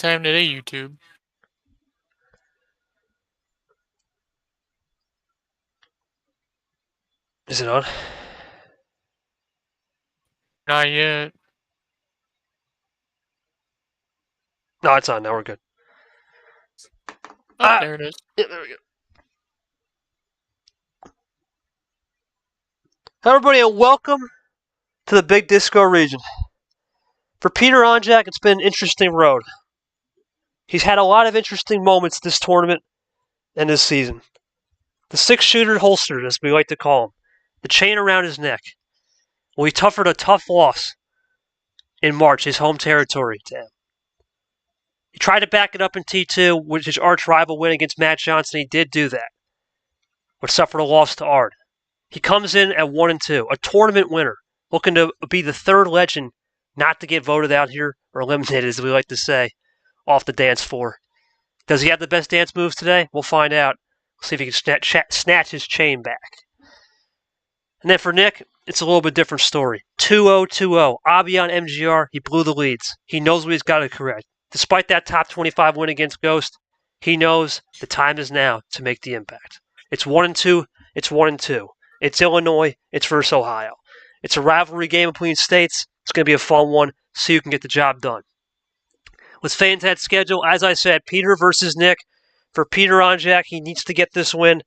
time today, YouTube. Is it on? Not yet. No, it's on now. We're good. Oh, there it is. Yeah, there we go. Hello, everybody, and welcome to the Big Disco region. For Peter Onjack, it's been an interesting road. He's had a lot of interesting moments this tournament and this season. The six-shooter holstered, as we like to call him. The chain around his neck. Well, he suffered a tough loss in March, his home territory to him. He tried to back it up in T2 with his arch rival win against Mack Johnson. He did do that, but suffered a loss to Ard. He comes in at 1-2, a tournament winner, looking to be the third legend not to get voted out here, or eliminated, as we like to say, off the dance floor. Does he have the best dance moves today? We'll find out. We'll see if he can snatch his chain back. And then for Nick, it's a little bit different story. 2-0-2-0. Abi on MGR, he blew the leads. He knows what he's got to correct. Despite that top 25 win against Ghost, he knows the time is now to make the impact. It's 1-2, it's 1-2. It's Illinois, it's versus Ohio. It's a rivalry game between states. It's going to be a fun one, so you can get the job done. Let's fade into that schedule. As I said, Peter versus Nick. For Peter Onjack, he needs to get this win,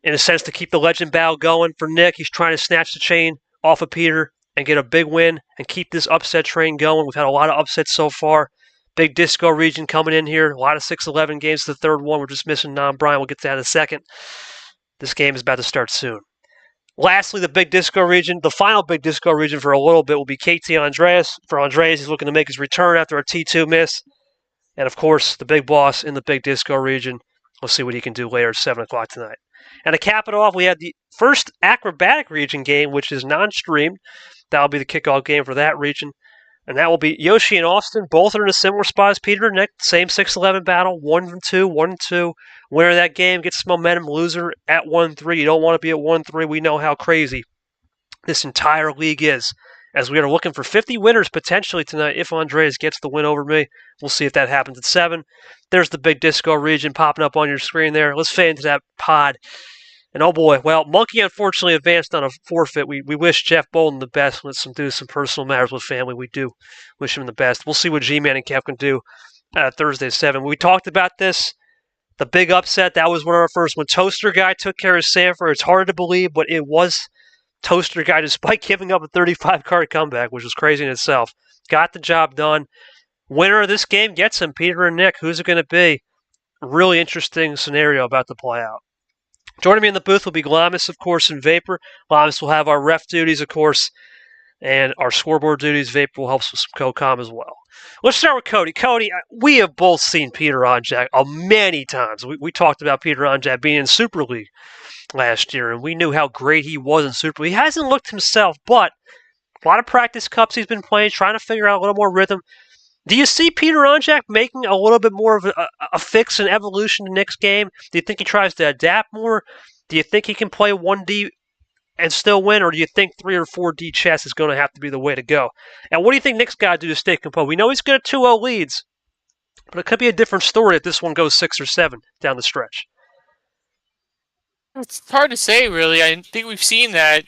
in a sense, to keep the legend battle going. For Nick, he's trying to snatch the chain off of Peter and get a big win and keep this upset train going. We've had a lot of upsets so far. Big Disco region coming in here. A lot of 6-11 games. The third one, we're just missing Brian. We'll get to that in a second. This game is about to start soon. Lastly, the Big Disco region. The final Big Disco region for a little bit will be KT Andreas. For Andreas, he's looking to make his return after a T2 miss. And, of course, the big boss in the Big Disco region. We'll see what he can do later at 7 o'clock tonight. And to cap it off, we had the first acrobatic region game, which is non-streamed. That'll be the kickoff game for that region. And that will be Yoshi and Austin. Both are in a similar spot as Peter and Nick. Same 6-11 battle. 1-2, 1-2. Winner of that game gets some momentum. Loser at 1-3. You don't want to be at 1-3. We know how crazy this entire league is. As we are looking for 50 winners potentially tonight if Andreas gets the win over me. We'll see if that happens at 7. There's the Big Disco region popping up on your screen there. Let's fade into that pod. And oh boy, well, Monkey unfortunately advanced on a forfeit. We wish Jeff Bolden the best. Let's do some personal matters with family. We do wish him the best. We'll see what G-Man and Kev can do Thursday at 7. We talked about this. The big upset, that was one of our first. When Toaster Guy took care of Sanford, it's hard to believe, but it was Toaster Guy, despite giving up a 35-card comeback, which was crazy in itself. Got the job done. Winner of this game gets him, Peter and Nick. Who's it going to be? Really interesting scenario about to play out. Joining me in the booth will be Glamis, of course, and Vapor. Glamis will have our ref duties, of course, and our scoreboard duties. Vapor will help us with some co-com as well. Let's start with Cody. Cody, we have both seen Peter Onjack many times. We talked about Peter Onjack being in Super League last year, and we knew how great he was in Super League. He hasn't looked himself, but a lot of practice cups he's been playing, trying to figure out a little more rhythm. Do you see Peter Onjack making a little bit more of a fix and evolution in Nick's game? Do you think he tries to adapt more? Do you think he can play 1D and still win? Or do you think 3 or 4D chess is going to have to be the way to go? And what do you think Nick's got to do to stay composed? We know he's good at 2-0 leads, but it could be a different story if this one goes 6 or 7 down the stretch. It's hard to say, really. I think we've seen that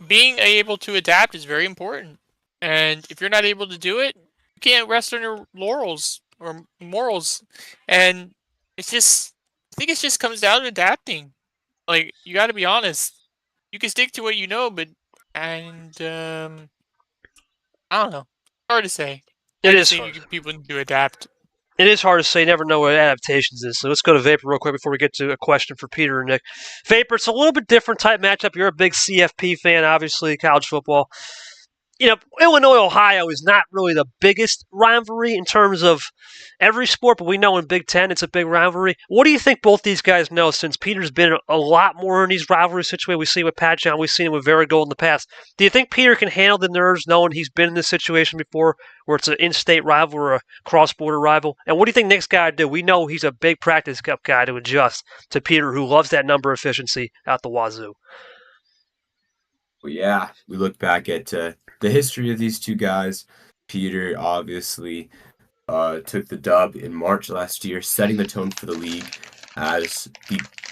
being able to adapt is very important. And if you're not able to do it, you can't rest on your laurels or morals. And it's just, I think it just comes down to adapting. Like, you got to be honest. You can stick to what you know, but, and, I don't know. Hard to say. It is hard. People need to adapt. It is hard to say. You never know what adaptations is. So let's go to Vapor real quick before we get to a question for Peter and Nick. Vapor, it's a little bit different type matchup. You're a big CFP fan, obviously, college football. You know, Illinois-Ohio is not really the biggest rivalry in terms of every sport, but we know in Big Ten it's a big rivalry. What do you think both these guys know, since Peter's been a lot more in these rivalry situations? We see with Pat John, we've seen it with Very Gold in the past. Do you think Peter can handle the nerves knowing he's been in this situation before where it's an in-state rival or a cross-border rival? And what do you think Nick's got to do? We know he's a big practice cup guy to adjust to Peter, who loves that number efficiency out the wazoo. Well, yeah, we look back at the history of these two guys. Peter, obviously, took the dub in March last year, setting the tone for the league as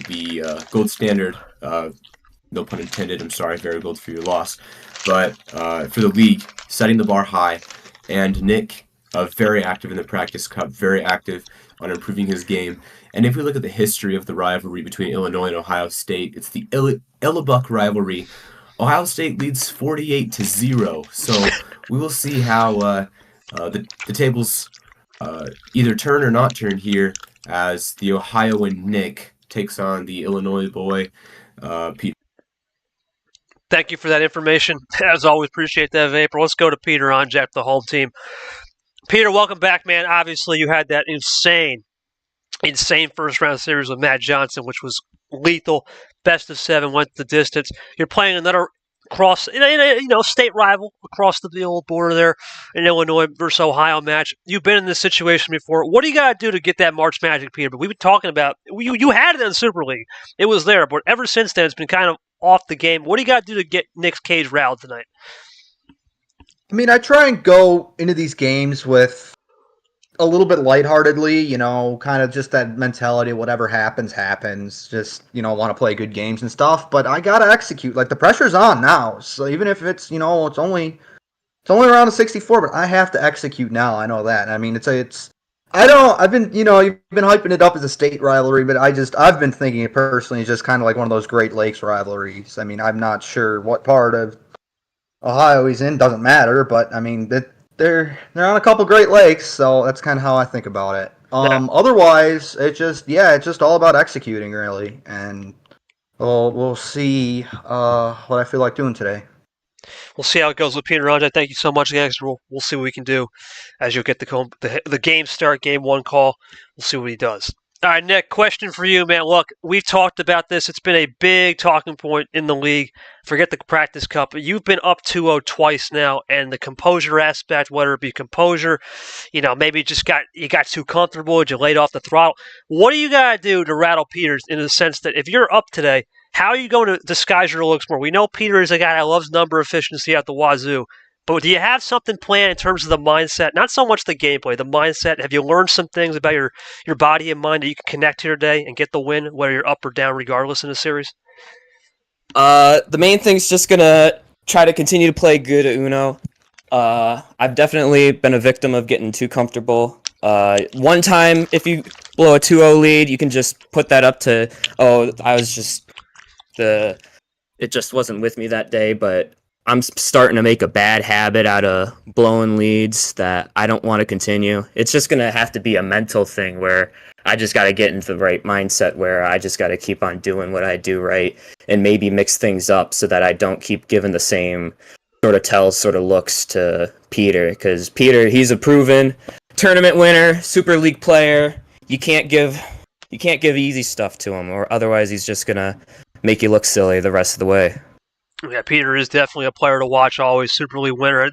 the gold standard. No pun intended. I'm sorry, very gold for your loss, but for the league, setting the bar high, and Nick, very active in the practice cup, very active on improving his game. And if we look at the history of the rivalry between Illinois and Ohio State, it's the Illabuck rivalry. Ohio State leads 48-0. So we will see how the tables either turn or not turn here as the Ohioan Nick takes on the Illinois boy, Peter. Thank you for that information. As always, appreciate that, Vapor. Let's go to Peter Onjack, the home team. Peter, welcome back, man. Obviously, you had that insane first-round series with Mack Johnson, which was lethal. Best of 7, went the distance. You're playing another state rival across the old border there in Illinois versus Ohio match. You've been in this situation before. What do you got to do to get that March magic, Peter? But we've been talking about you had it in the Super League. It was there, but ever since then, it's been kind of off the game. What do you got to do to get Nick's cage riled tonight? I mean, I try and go into these games with a little bit lightheartedly, kind of just that mentality, whatever happens, happens. Just, want to play good games and stuff. But I got to execute. Like, the pressure's on now. So even if it's, it's only around a 64, but I have to execute now. I know that. I mean, I've been, you've been hyping it up as a state rivalry, but I've been thinking it personally as just kind of like one of those Great Lakes rivalries. I mean, I'm not sure what part of Ohio he's in, doesn't matter, but I mean, they're on a couple Great Lakes, so that's kind of how I think about it. Otherwise, it's just all about executing, really, and we'll see what I feel like doing today. We'll see how it goes with Peter Onjack. Thank you so much, guys. We'll see what we can do as you'll get the game start, game one call. We'll see what he does. All right, Nick, question for you, man. Look, we've talked about this. It's been a big talking point in the league. Forget the practice cup, but you've been up 2-0 twice now, and the composure aspect, whether it be composure, maybe you got too comfortable, you laid off the throttle. What do you got to do to rattle Peters in the sense that if you're up today, how are you going to disguise your looks more? We know Peter is a guy that loves number efficiency at the wazoo. But do you have something planned in terms of the mindset? Not so much the gameplay, the mindset. Have you learned some things about your body and mind that you can connect to today and get the win, whether you're up or down, regardless in the series? The main thing's just gonna try to continue to play good at Uno. I've definitely been a victim of getting too comfortable. One time, if you blow a 2-0 lead, you can just put that up to, it just wasn't with me that day, but I'm starting to make a bad habit out of blowing leads that I don't want to continue. It's just going to have to be a mental thing where I just got to get into the right mindset where I just got to keep on doing what I do right and maybe mix things up so that I don't keep giving the same sort of looks to Peter. Because Peter, he's a proven tournament winner, Super League player. You can't give easy stuff to him, or otherwise he's just going to make you look silly the rest of the way. Yeah, Peter is definitely a player to watch. Always Super League winner,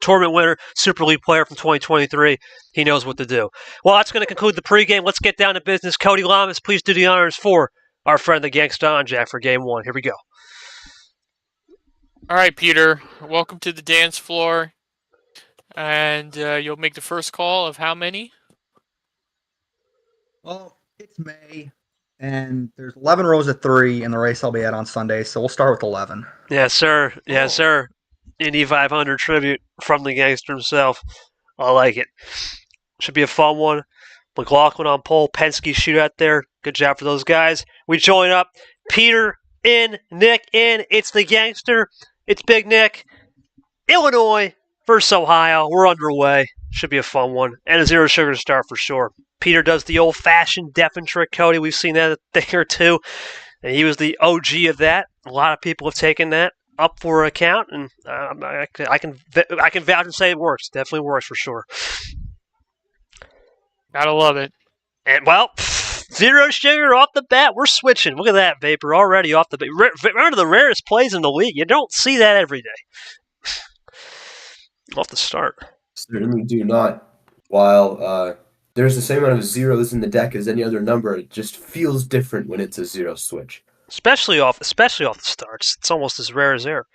tournament winner, Super League player from 2023. He knows what to do. Well, that's going to conclude the pregame. Let's get down to business. Cody Lamas, please do the honors for our friend the Gansgta Onjack for game one. Here we go. All right, Peter. Welcome to the dance floor. And you'll make the first call of how many? Well, it's May. And there's 11 rows of 3 in the race I'll be at on Sunday, so we'll start with 11. Yes, sir. Yes, sir. Indy 500 tribute from the gangster himself. I like it. Should be a fun one. McLaughlin on pole, Penske shootout there. Good job for those guys. We join up. Peter in, Nick in. It's the gangster. It's Big Nick. Illinois versus Ohio. We're underway. Should be a fun one. And a zero sugar to start for sure. Peter does the old-fashioned deaf and trick, Cody. We've seen that a thing or two. And he was the OG of that. A lot of people have taken that up for account, and I can vouch and say it works. Definitely works for sure. Gotta love it. And, well, zero sugar off the bat. We're switching. Look at that, Vapor, already off the bat. One of the rarest plays in the league. You don't see that every day. Off the start. Certainly do not. While there's the same amount of zeros in the deck as any other number, it just feels different when it's a zero switch. Especially off the starts. It's almost as rare as air.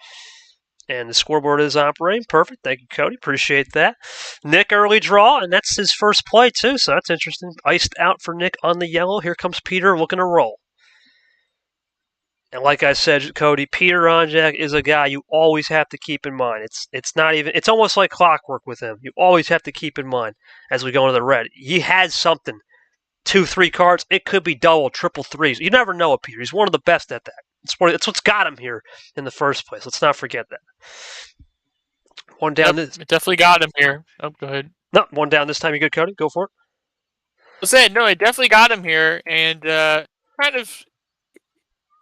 And the scoreboard is operating. Perfect. Thank you, Cody. Appreciate that. Nick, early draw, and that's his first play, too, so that's interesting. Iced out for Nick on the yellow. Here comes Peter looking to roll. And like I said, Cody, Peter Onjack is a guy you always have to keep in mind. It's almost like clockwork with him. You always have to keep in mind as we go into the red. He has something. 2-3 cards. It could be double, triple threes. You never know with Peter. He's one of the best at that. It's what's got him here in the first place. Let's not forget that. One down. It definitely got him here. Oh, go ahead. No, one down this time. You good, Cody? Go for it. I said, no, it definitely got him here, and kind of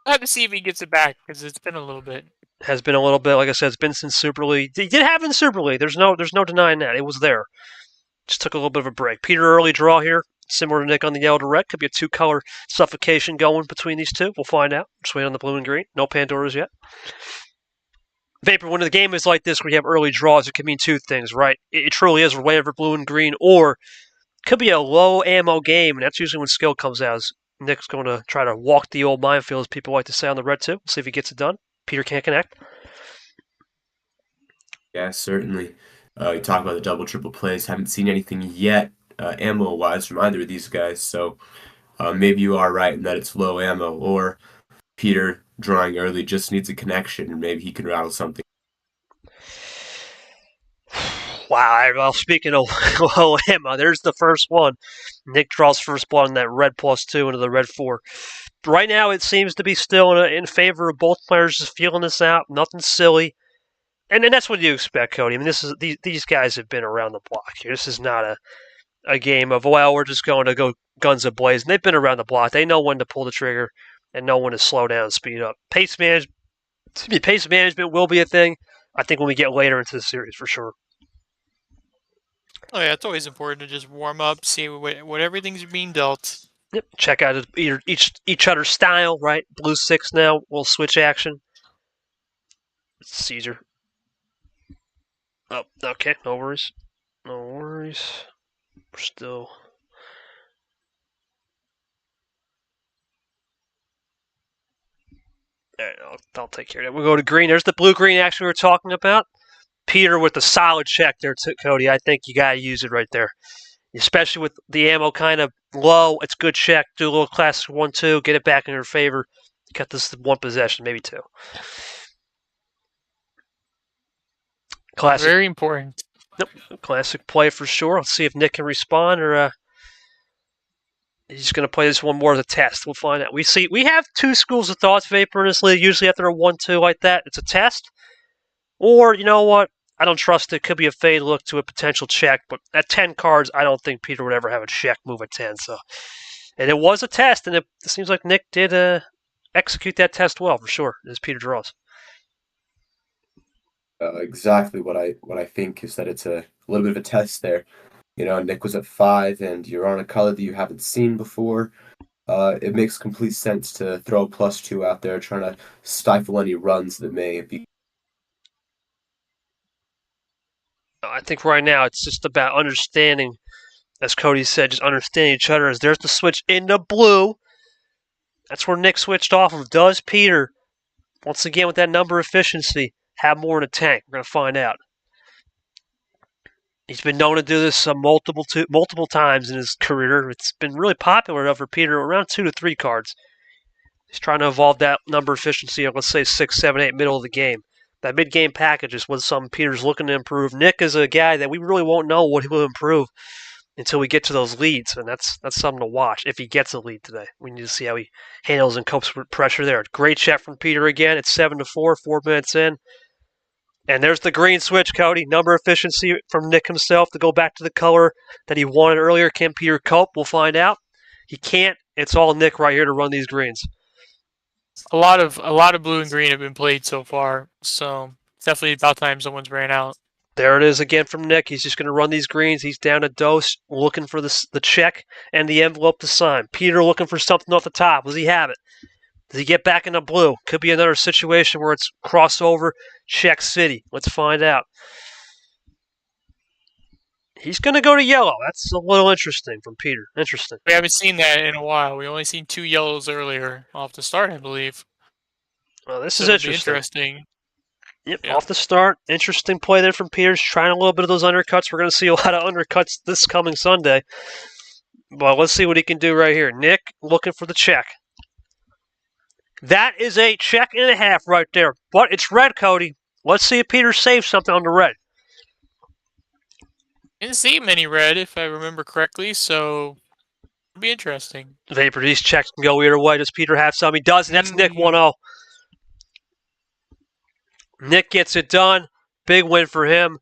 I have to see if he gets it back, because it's been a little bit. Has been a little bit. Like I said, it's been since Super League. He did have it in Super League. There's no denying that. It was there. Just took a little bit of a break. Peter early draw here. Similar to Nick on the yellow to red. Could be a 2-color suffocation going between these two. We'll find out. Just wait on the blue and green. No Pandoras yet. Vapor, when the game is like this, where you have early draws, it can mean two things, right? It truly is. We're waiting for blue and green, or it could be a low ammo game, and that's usually when skill comes out. Nick's going to try to walk the old minefield, as people like to say on the red too. We'll see if he gets it done. Peter can't connect. Yeah, certainly. You talk about the double, triple plays. Haven't seen anything yet, ammo-wise, from either of these guys. So maybe you are right in that it's low ammo, or Peter drawing early just needs a connection, and maybe he can rattle something. Wow, well, speaking of low ammo, there's the first one. Nick draws first blood on that red +2 into the red 4. Right now, it seems to be still in favor of both players just feeling this out. Nothing silly. And that's what you expect, Cody. I mean, these guys have been around the block here. This is not a game of, well, we're just going to go guns a-blazing. They've been around the block. They know when to pull the trigger and know when to slow down and speed up. Pace management will be a thing, I think, when we get later into the series, for sure. Oh yeah, it's always important to just warm up, see what everything's being dealt. Yep. Check out each other's style, right? Blue 6 now. We'll switch action. Caesar. Oh, okay. No worries. No worries. We're still... All right, I'll take care of that. We'll go to green. There's the blue-green action we were talking about. Peter with the solid check there, Cody. I think you got to use it right there. Especially with the ammo kind of low. It's good check. Do a little classic 1-2. Get it back in your favor. Cut this one possession, maybe two. Classic. Very important. Yep. Classic play for sure. Let's see if Nick can respond, or he's going to play this one more as a test. We'll find out. We have two schools of thoughts, Vapor, in this league. Usually after a 1-2 like that, it's a test. Or, you know what? I don't trust it. Could be a fade look to a potential check. But at 10 cards, I don't think Peter would ever have a check move at 10. So, and it was a test, and it seems like Nick did execute that test well, for sure, as Peter draws. Exactly what I think is that it's a little bit of a test there. You know, Nick was at 5, and you're on a color that you haven't seen before. It makes complete sense to throw a +2 out there, trying to stifle any runs that may be. I think right now it's just about understanding, as Cody said, just understanding each other. As there's the switch into blue. That's where Nick switched off of. Does Peter, once again with that number efficiency, have more in the tank? We're going to find out. He's been known to do this multiple times in his career. It's been really popular enough for Peter, around 2 to 3 cards. He's trying to evolve that number efficiency of, let's say, 6, 7, 8, middle of the game. That mid-game package is what something Peter's looking to improve. Nick is a guy that we really won't know what he will improve until we get to those leads, and that's something to watch if he gets a lead today. We need to see how he handles and copes with pressure there. Great check from Peter again. It's 7-4, 4 minutes in. And there's the green switch, Cody. Number efficiency from Nick himself to go back to the color that he wanted earlier. Can Peter cope? We'll find out. He can't. It's all Nick right here to run these greens. A lot of blue and green have been played so far, so it's definitely about time someone's ran out. There it is again from Nick. He's just going to run these greens. He's down a dose, looking for the check and the envelope to sign. Peter looking for something off the top. Does he have it? Does he get back in the blue? Could be another situation where it's crossover, check city. Let's find out. He's going to go to yellow. That's a little interesting from Peter. Interesting. We haven't seen that in a while. We only seen 2 yellows earlier off the start, I believe. Well, this So is it'll be interesting. interesting. Yep, Yeah. off the start. Interesting play there from Peters, trying a little bit of those undercuts. We're going to see a lot of undercuts this coming Sunday. But let's see what he can do right here. Nick looking for the check. That is a check and a half right there. But it's red, Cody. Let's see if Peters saves something on the red. Didn't see many red, if I remember correctly, so it'll be interesting. Vapor, these checks can go either way. Does Peter have some? He does, and that's Nick 1-0. Nick gets it done. Big win for him.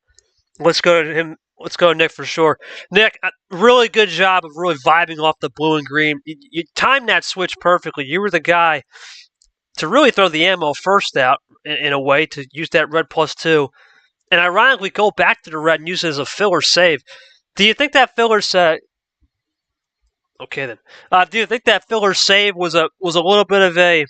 Let's go to him. Let's go to Nick for sure. Nick, really good job of really vibing off the blue and green. You timed that switch perfectly. You were the guy to really throw the ammo first out in a way to use that red +2. And ironically, go back to the red and use it as a filler save. Do you think that filler save? Okay then. Do you think that filler save was a little bit of a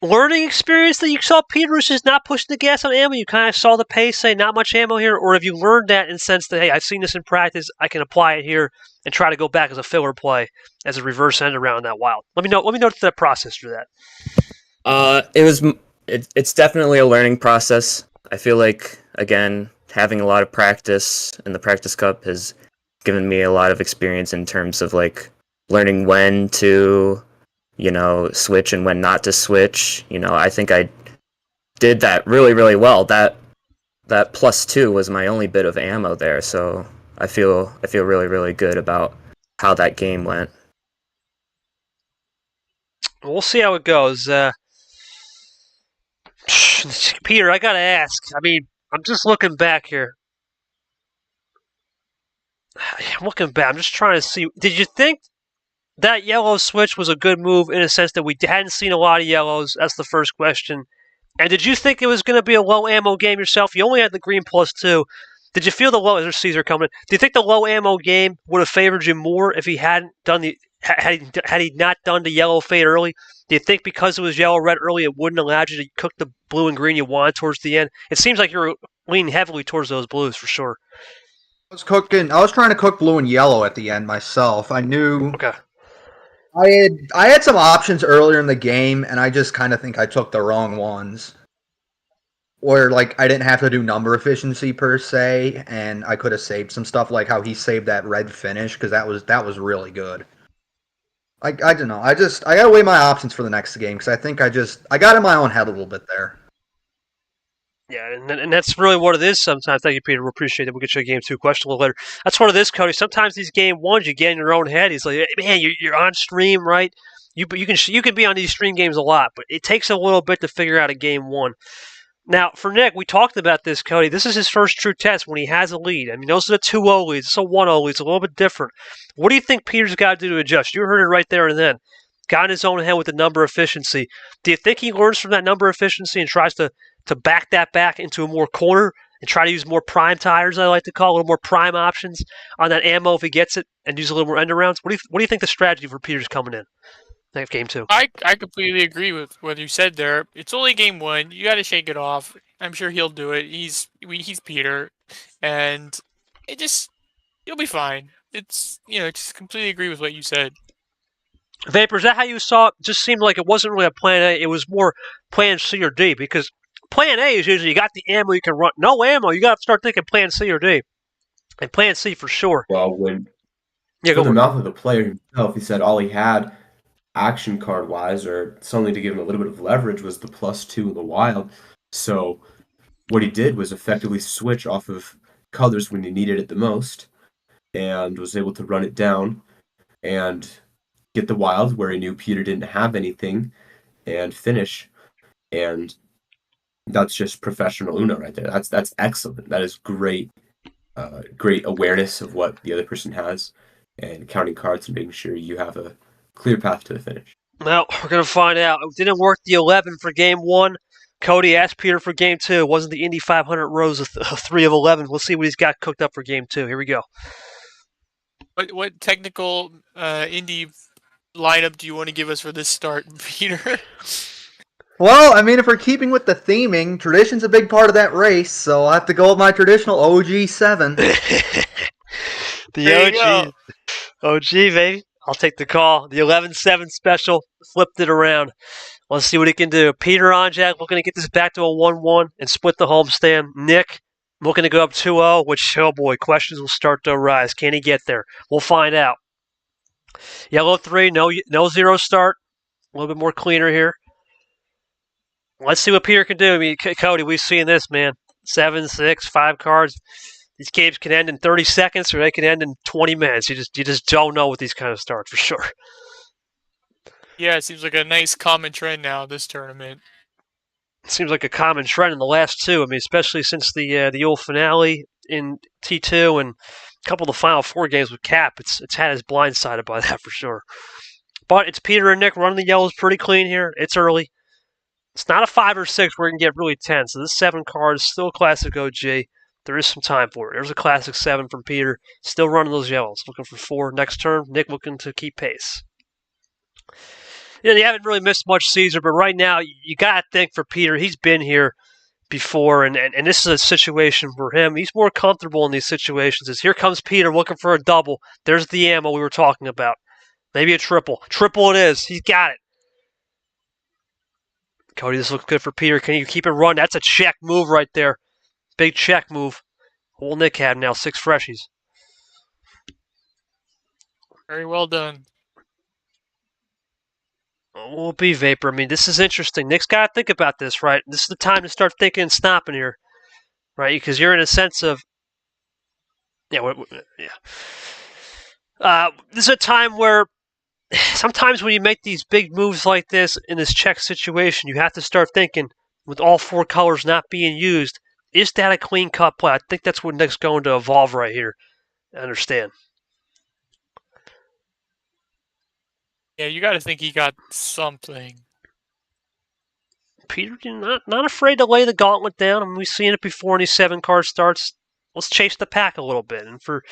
learning experience that you saw Peter was just not pushing the gas on ammo? You kind of saw the pace, say not much ammo here, or have you learned that in the sense that hey, I've seen this in practice, I can apply it here and try to go back as a filler play, as a reverse end around that wild? Let me know the process for that. It's definitely a learning process. I feel like again having a lot of practice in the practice cup has given me a lot of experience in terms of like learning when to switch and when not to switch. I think I did that really, really well. That +2 was my only bit of ammo there, so I feel really, really good about how that game went. We'll see how it goes. Peter, I gotta ask. I mean, I'm just looking back here. I'm looking back. I'm just trying to see. Did you think that yellow switch was a good move in a sense that we hadn't seen a lot of yellows? That's the first question. And did you think it was going to be a low ammo game yourself? You only had the green +2. Did you feel the low? There's Caesar coming. Do you think the low ammo game would have favored you more if he hadn't done had he not done the yellow fade early? Do you think because it was yellow red early, it wouldn't allow you to cook the blue and green you wanted towards the end? It seems like you're leaning heavily towards those blues for sure. I was trying to cook blue and yellow at the end myself. I knew. Okay. I had some options earlier in the game, and I just kind of think I took the wrong ones. Where like I didn't have to do number efficiency per se, and I could have saved some stuff like how he saved that red finish because that was really good. I don't know. I gotta weigh my options for the next game because I think I got in my own head a little bit there. Yeah, and that's really what it is sometimes. Thank you, Peter. We appreciate it. We'll get you a Game 2 question a little later. That's what it is, Cody. Sometimes these Game 1s, you get in your own head. He's like, hey, man, you're on stream, right? You can be on these stream games a lot, but it takes a little bit to figure out a Game 1. Now, for Nick, we talked about this, Cody. This is his first true test when he has a lead. I mean, those are the 2-0 leads. It's a 1-0 lead. It's a little bit different. What do you think Peter's got to do to adjust? You heard it right there and then. Got in his own head with the number efficiency. Do you think he learns from that number efficiency and tries to back that back into a more corner and try to use more prime tires, I like to call, a little more prime options on that ammo if he gets it and use a little more end arounds? What do you think the strategy for Peter's coming in? Game 2. I completely agree with what you said there. It's only Game 1. You got to shake it off. I'm sure he'll do it. He's Peter, and you'll be fine. Just completely agree with what you said. Vapor, is that how you saw it? Just seemed like it wasn't really a plan A. It was more plan C or D, because plan A is usually you got the ammo you can run. No ammo, you got to start thinking plan C or D. And plan C for sure. Well, when go the mouth of the player himself, he said all he had action card wise or something to give him a little bit of leverage was the +2 in the wild. So what he did was effectively switch off of colors when he needed it the most and was able to run it down and get the wild where he knew Peter didn't have anything and finish. And that's just professional Uno right there. That's excellent. That is great awareness of what the other person has and counting cards and making sure you have a clear path to the finish. Well, we're going to find out. It didn't work the 11 for Game 1. Cody asked Peter for Game 2. It wasn't the Indy 500 Rose of 3 of 11. We'll see what he's got cooked up for Game 2. Here we go. What technical Indy lineup do you want to give us for this start, Peter? Well, I mean, if we're keeping with the theming, tradition's a big part of that race, so I'll have to go with my traditional OG7. The OG, baby. I'll take the call. The 11-7 special. Flipped it around. Let's see what he can do. Peter Onjack looking to get this back to a 1-1 and split the homestand. Nick looking to go up 2-0, which, oh boy, questions will start to arise. Can he get there? We'll find out. Yellow 3, no 0 start. A little bit more cleaner here. Let's see what Peter can do. I mean, Cody, we've seen this, man. 7, 6, 5 cards. These games can end in 30 seconds or they can end in 20 minutes. You just don't know with these kind of starts for sure. Yeah, it seems like a nice common trend now this tournament. It seems like a common trend in the last two. I mean, especially since the old finale in T2 and a couple of the Final Four games with Cap. It's had us blindsided by that for sure. But it's Peter and Nick running the yellows pretty clean here. It's early. It's not a 5 or 6 where it can get really tense. So this 7 card is still a classic OG. There is some time for it. There's a classic 7 from Peter. Still running those yellows. Looking for 4 next turn. Nick looking to keep pace. You know, you haven't really missed much, Caesar, but right now you got to think for Peter, he's been here before, and this is a situation for him. He's more comfortable in these situations. As here comes Peter looking for a double. There's the ammo we were talking about. Maybe a triple. Triple it is. He's got it. Cody, this looks good for Peter. Can you keep it run? That's a check move right there. Big check move. Old Nick had now 6 freshies. Very well done. Will be Vapor. I mean, this is interesting. Nick's got to think about this, right? This is the time to start thinking and stopping here, right? Because you're in a sense of, this is a time where sometimes when you make these big moves like this in this check situation, you have to start thinking, with all 4 colors not being used, is that a clean cut play? I think that's what Nick's going to evolve right here. I understand. Yeah, you got to think he got something. Peter, not afraid to lay the gauntlet down. I mean, we've seen it before in these 7 card starts. Let's chase the pack a little bit. And for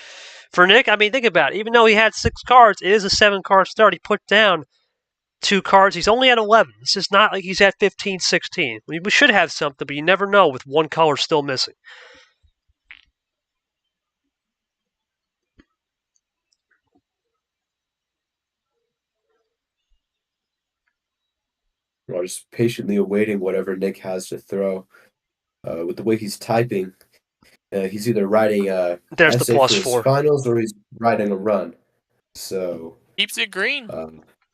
Nick, I mean, think about it. Even though he had 6 cards, it is a 7 card start. He put down 2 cards. He's only at 11. This is not like he's at 15, 16. We should have something, but you never know with 1 color still missing. Well, just patiently awaiting whatever Nick has to throw. With the way he's typing, he's either writing a There's essay the plus for his 4. finals or he's writing a run. So Keeps it green.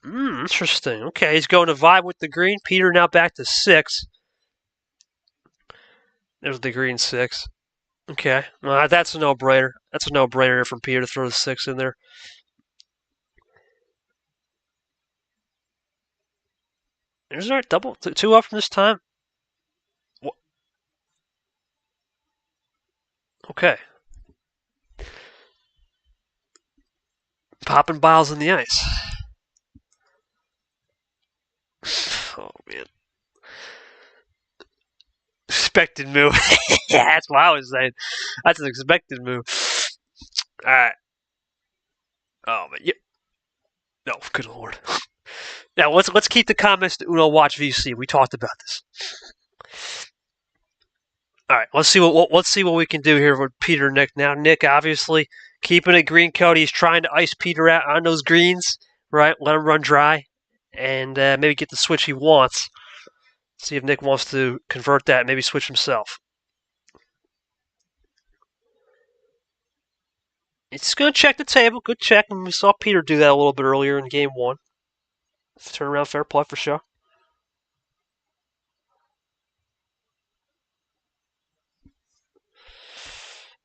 Interesting. Okay, he's going to vibe with the green. Peter now back to 6. There's the green 6. Okay, that's a no-brainer. That's a no-brainer from Peter to throw the 6 in there. There's our double 2 up from this time. What? Okay. Popping bottles in the ice. Oh man. Expected move. Yeah, that's what I was saying. That's an expected move. Alright. Oh, but yeah. No, good lord. Now let's keep the comments to Uno Watch VC. We talked about this. Alright, let's see what we can do here with Peter and Nick. Now Nick obviously keeping it green Cody. He's trying to ice Peter out on those greens, right? Let him run dry and maybe get the switch he wants. See if Nick wants to convert that, maybe switch himself. He's going to check the table. Good check. And we saw Peter do that a little bit earlier in game 1. Turnaround fair play for sure.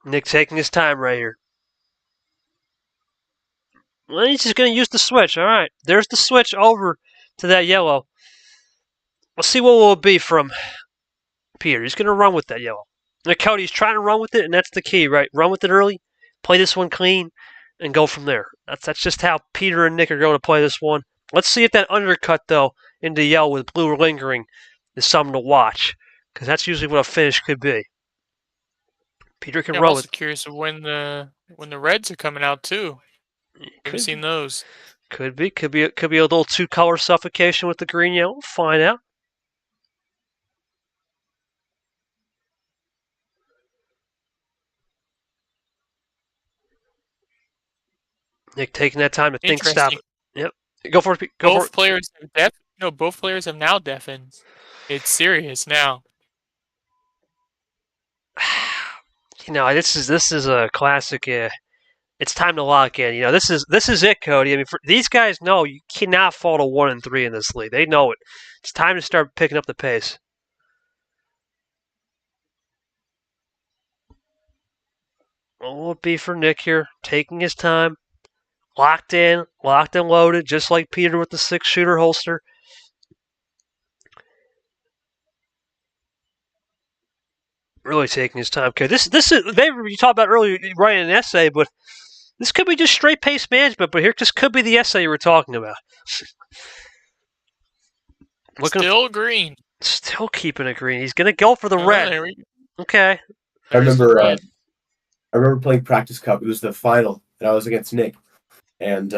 Nick taking his time right here. Well, he's just going to use the switch. All right. There's the switch over to that yellow. Let's see what will it be from Peter. He's going to run with that yellow. Now, Cody's trying to run with it, and that's the key, right? Run with it early, play this one clean, and go from there. That's just how Peter and Nick are going to play this one. Let's see if that undercut, though, into yellow with blue lingering is something to watch, because that's usually what a finish could be. Peter can I'm run also with. curious of when the reds are coming out too. Haven't seen those. Could be a little 2-color suffocation with the green yellow. We'll find out. Nick taking that time to think, stop it. Yep. Go for it. Both players have No, both players have now deafened. It's serious now. This is a classic. It's time to lock in. This is it, Cody. I mean, these guys know you cannot fall to 1-3 in this league. They know it. It's time to start picking up the pace. What will it be for Nick here? Taking his time, locked and loaded, just like Peter with the 6-shooter holster. Really taking his time. Okay, this is maybe you talked about earlier writing an essay, but this could be just straight pace management. But here, this could be the essay you were talking about. Still green. Still keeping it green. He's gonna go for the red. Okay. I remember playing practice cup. It was the final, and I was against Nick, and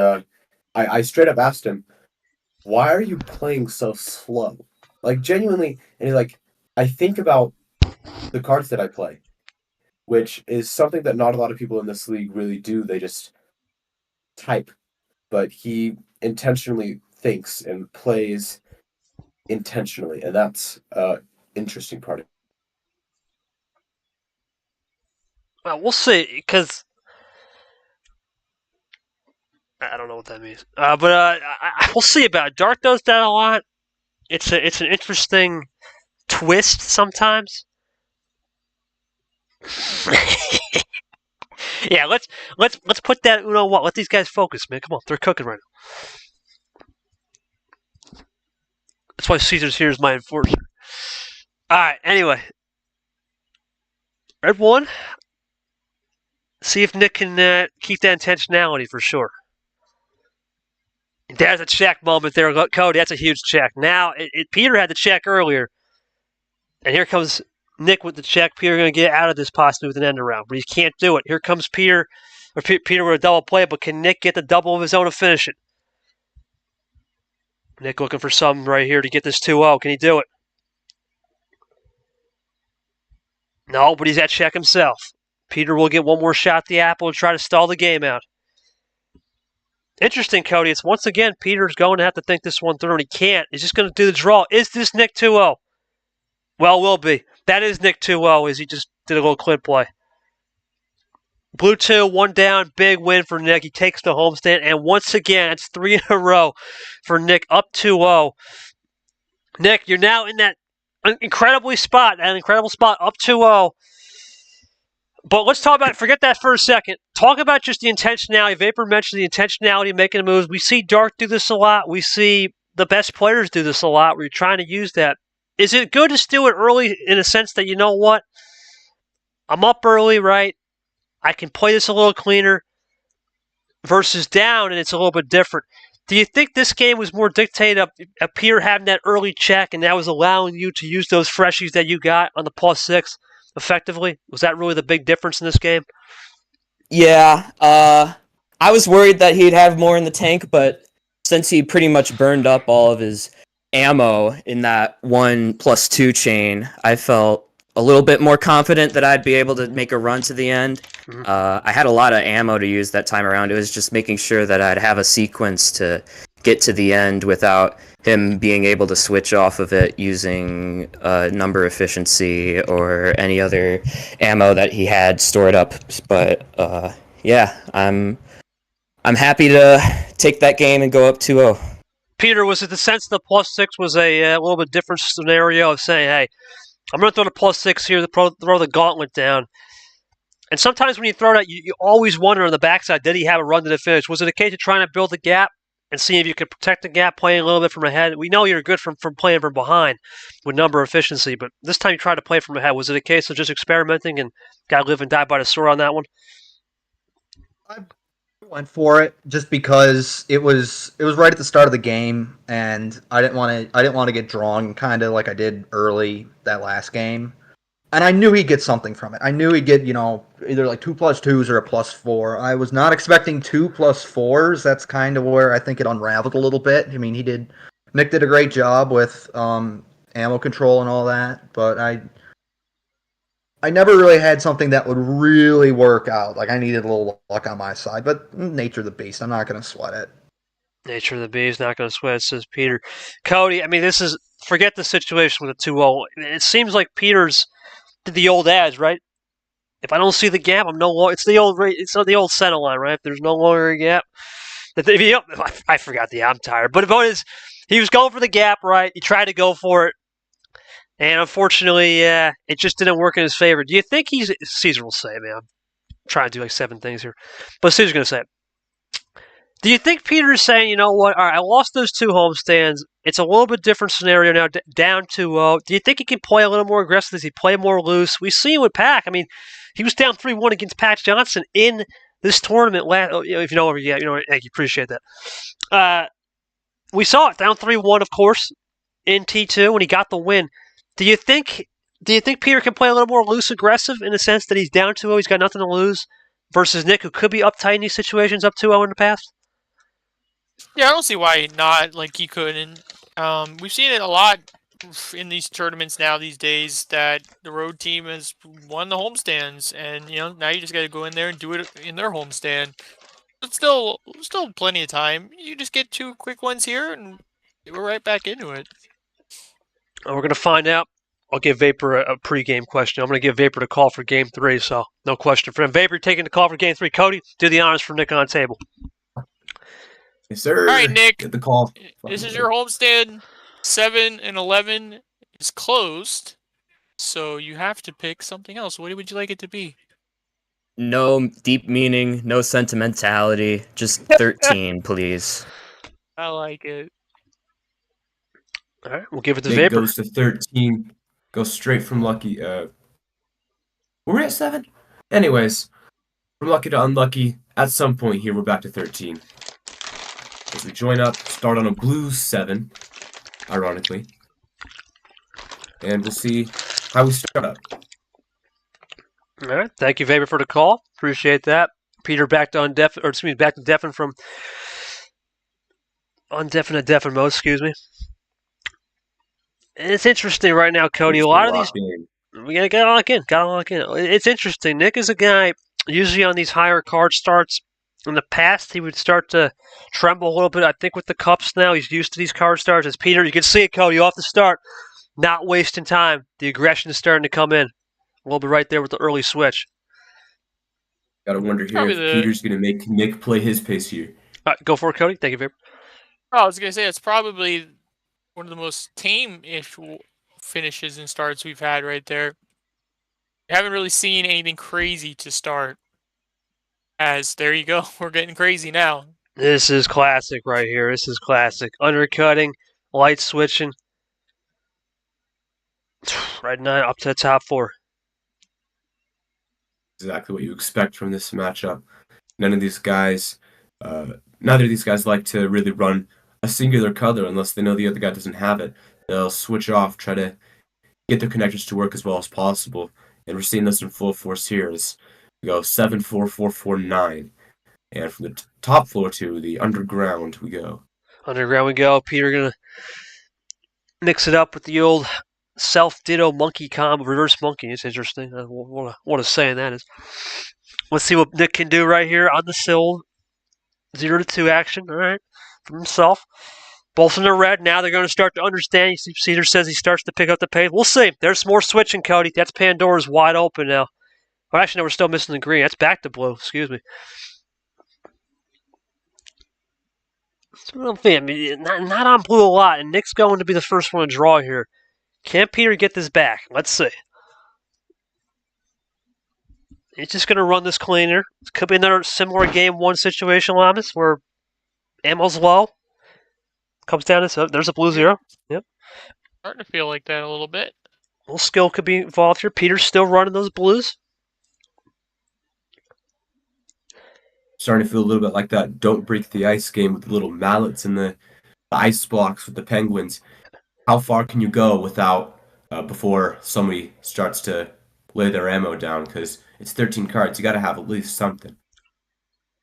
I straight up asked him, "Why are you playing so slow?" Like genuinely, and he's like, "I think about the cards that I play," which is something that not a lot of people in this league really do. They just type, but he intentionally thinks and plays intentionally, and that's interesting part of it. Well, we'll see, because I don't know what that means. But we'll see about it. Dark does that a lot. It's an interesting twist sometimes. Yeah, let's put that. Let these guys focus, man. Come on, they're cooking right now. That's why Caesar's here is my enforcer. All right. Anyway, red one. See if Nick can keep that intentionality for sure. There's a check moment there, Cody. That's a huge check. Now, Peter had the check earlier, and here comes Nick with the check. Peter going to get out of this possibly with an end around, but he can't do it. Here comes Peter, or Peter with a double play, but can Nick get the double of his own to finish it? Nick looking for something right here to get this 2-0. Can he do it? No, but he's at check himself. Peter will get one more shot at the apple and try to stall the game out. Interesting, Cody. It's once again Peter's going to have to think this one through, and he can't. He's just going to do the draw. Is this Nick 2-0? Well, will be. That is Nick 2-0, as he just did a little clip play. Blue 2, one down, big win for Nick. He takes the homestand, and once again, it's 3 in a row for Nick, up 2-0. Nick, you're now in that incredible spot, up 2-0. But let's talk about, forget that for a second. Talk about just the intentionality. Vapor mentioned the intentionality of making the moves. We see Dark do this a lot. We see the best players do this a lot where you're trying to use that. Is it good to do it early in a sense that, you know what? I'm up early, right? I can play this a little cleaner versus down, and it's a little bit different. Do you think this game was more dictated of Peter having that early check, and that was allowing you to use those freshies that you got on the +6 effectively? Was that really the big difference in this game? Yeah, I was worried that he'd have more in the tank, but since he pretty much burned up all of his ammo in that 1+2 chain, I felt a little bit more confident that I'd be able to make a run to the end. Mm-hmm. I had a lot of ammo to use that time around. It was just making sure that I'd have a sequence to get to the end without him being able to switch off of it using number efficiency or any other ammo that he had stored up. But yeah, I'm happy to take that game and go up 2-0. Peter, was it the sense the +6 was a little bit different scenario of saying, hey, I'm going to throw the +6 here, throw the gauntlet down? And sometimes when you throw that, you always wonder on the backside, did he have a run to the finish? Was it a case of trying to build the gap and seeing if you could protect the gap, playing a little bit from ahead? We know you're good from playing from behind with number efficiency, but this time you tried to play from ahead. Was it a case of just experimenting and got to live and die by the sword on that one? I went for it just because it was right at the start of the game, and I didn't want to get drawn kind of like I did early that last game. And I knew he'd get something from it. I knew he'd get, either like 2+2s or a +4. I was not expecting 2 +4s. That's kind of where I think it unraveled a little bit. I mean, Nick did a great job with ammo control and all that, but I never really had something that would really work out. Like, I needed a little luck on my side, but nature of the beast. I'm not going to sweat it. Nature of the beast, not going to sweat, says Peter. Cody, I mean, this is, forget the situation with the 2-0. It seems like Peter's did the old adage, right? If I don't see the gap, I'm no longer. It's the old center line, right? If there's no longer a gap, I forgot I'm tired. But the point is, he was going for the gap, right? He tried to go for it, and unfortunately, it just didn't work in his favor. Do you think Caesar will say, man? I'm trying to do like 7 things here, but Caesar's going to say it. Do you think Peter is saying, you know what? All right, I lost those 2 homestands. It's a little bit different scenario now, down 2-0. Do you think he can play a little more aggressive? Does he play more loose? We see him with Pack. I mean, he was down 3-1 against Mack Johnson in this tournament. If you know, thank you, appreciate that. We saw it down 3-1, of course, in T2 when he got the win. Do you think Peter can play a little more loose, aggressive in the sense that he's down 2-0, he's got nothing to lose, versus Nick, who could be uptight in these situations, up 2-0 in the past? Yeah, I don't see why not. Like he couldn't. We've seen it a lot in these tournaments now these days that the road team has won the homestands, and now you just got to go in there and do it in their homestand. But still plenty of time. You just get 2 quick ones here, and we're right back into it. We're going to find out. I'll give Vapor a pregame question. I'm going to give Vapor the call for Game 3, so no question for him. Vapor taking the call for Game 3. Cody, do the honors for Nick on the table. Yes, sir. All right, Nick. Get the call. This is your homestand. 7 and 11 is closed, so you have to pick something else. What would you like it to be? No deep meaning, no sentimentality, just 13, please. I like it. All right, we'll give it to Nick Vapor. goes to 13. Goes straight from lucky. Were we at 7? Anyways, from lucky to unlucky. At some point here, we're back to 13. As we join up, start on a blue 7, ironically. And we'll see how we start up. All right, thank you, Vapor, for the call. Appreciate that. Peter back to back to deafen from undeafen to deafen mode. Excuse me. And it's interesting right now, Cody. A lot of these, we gotta lock in. It's interesting. Nick is a guy usually on these higher card starts. In the past, he would start to tremble a little bit. I think with the cups now, he's used to these card starts. As Peter, you can see it, Cody, off the start, not wasting time. The aggression is starting to come in. A little bit right there with the early switch. Gotta wonder here if Peter's going to make Nick play his pace here. All right, go for it, Cody. Thank you, Vapor. I was going to say, it's probably one of the most tame-ish finishes and starts we've had right there. We haven't really seen anything crazy to start. As there you go, we're getting crazy now. This is classic right here. This is classic. Undercutting, light switching. Right 9 up to the top 4. Exactly what you expect from this matchup. Neither of these guys like to really run a singular color unless they know the other guy doesn't have it. They'll switch off, try to get their connectors to work as well as possible. And we're seeing this in full force here as we go 7, 4, 4, 4, 9. And from the top floor to the underground we go. Underground we go. Peter going to mix it up with the old self-ditto monkey combo, reverse monkey. It's interesting. What a saying that is. Let's see what Nick can do right here on the sill. 0-2 action, all right, from himself. Both in the red. Now they're going to start to understand. You see, Cedar says he starts to pick up the pace. We'll see. There's more switching, Cody. That's Pandora's wide open now. Well, actually, no, we're still missing the green. That's back to blue. Excuse me. I mean, not on blue a lot, and Nick's going to be the first one to draw here. Can Peter get this back? Let's see. He's just going to run this cleaner. It could be another similar game 1 situation, Lamas, where ammo's low. Comes down to, there's a blue 0. Yep. Starting to feel like that a little bit. A little skill could be involved here. Peter's still running those blues. Starting to feel a little bit like that don't break the ice game with the little mallets and the ice blocks with the penguins. How far can you go without before somebody starts to lay their ammo down? Because it's 13 cards. You got to have at least something.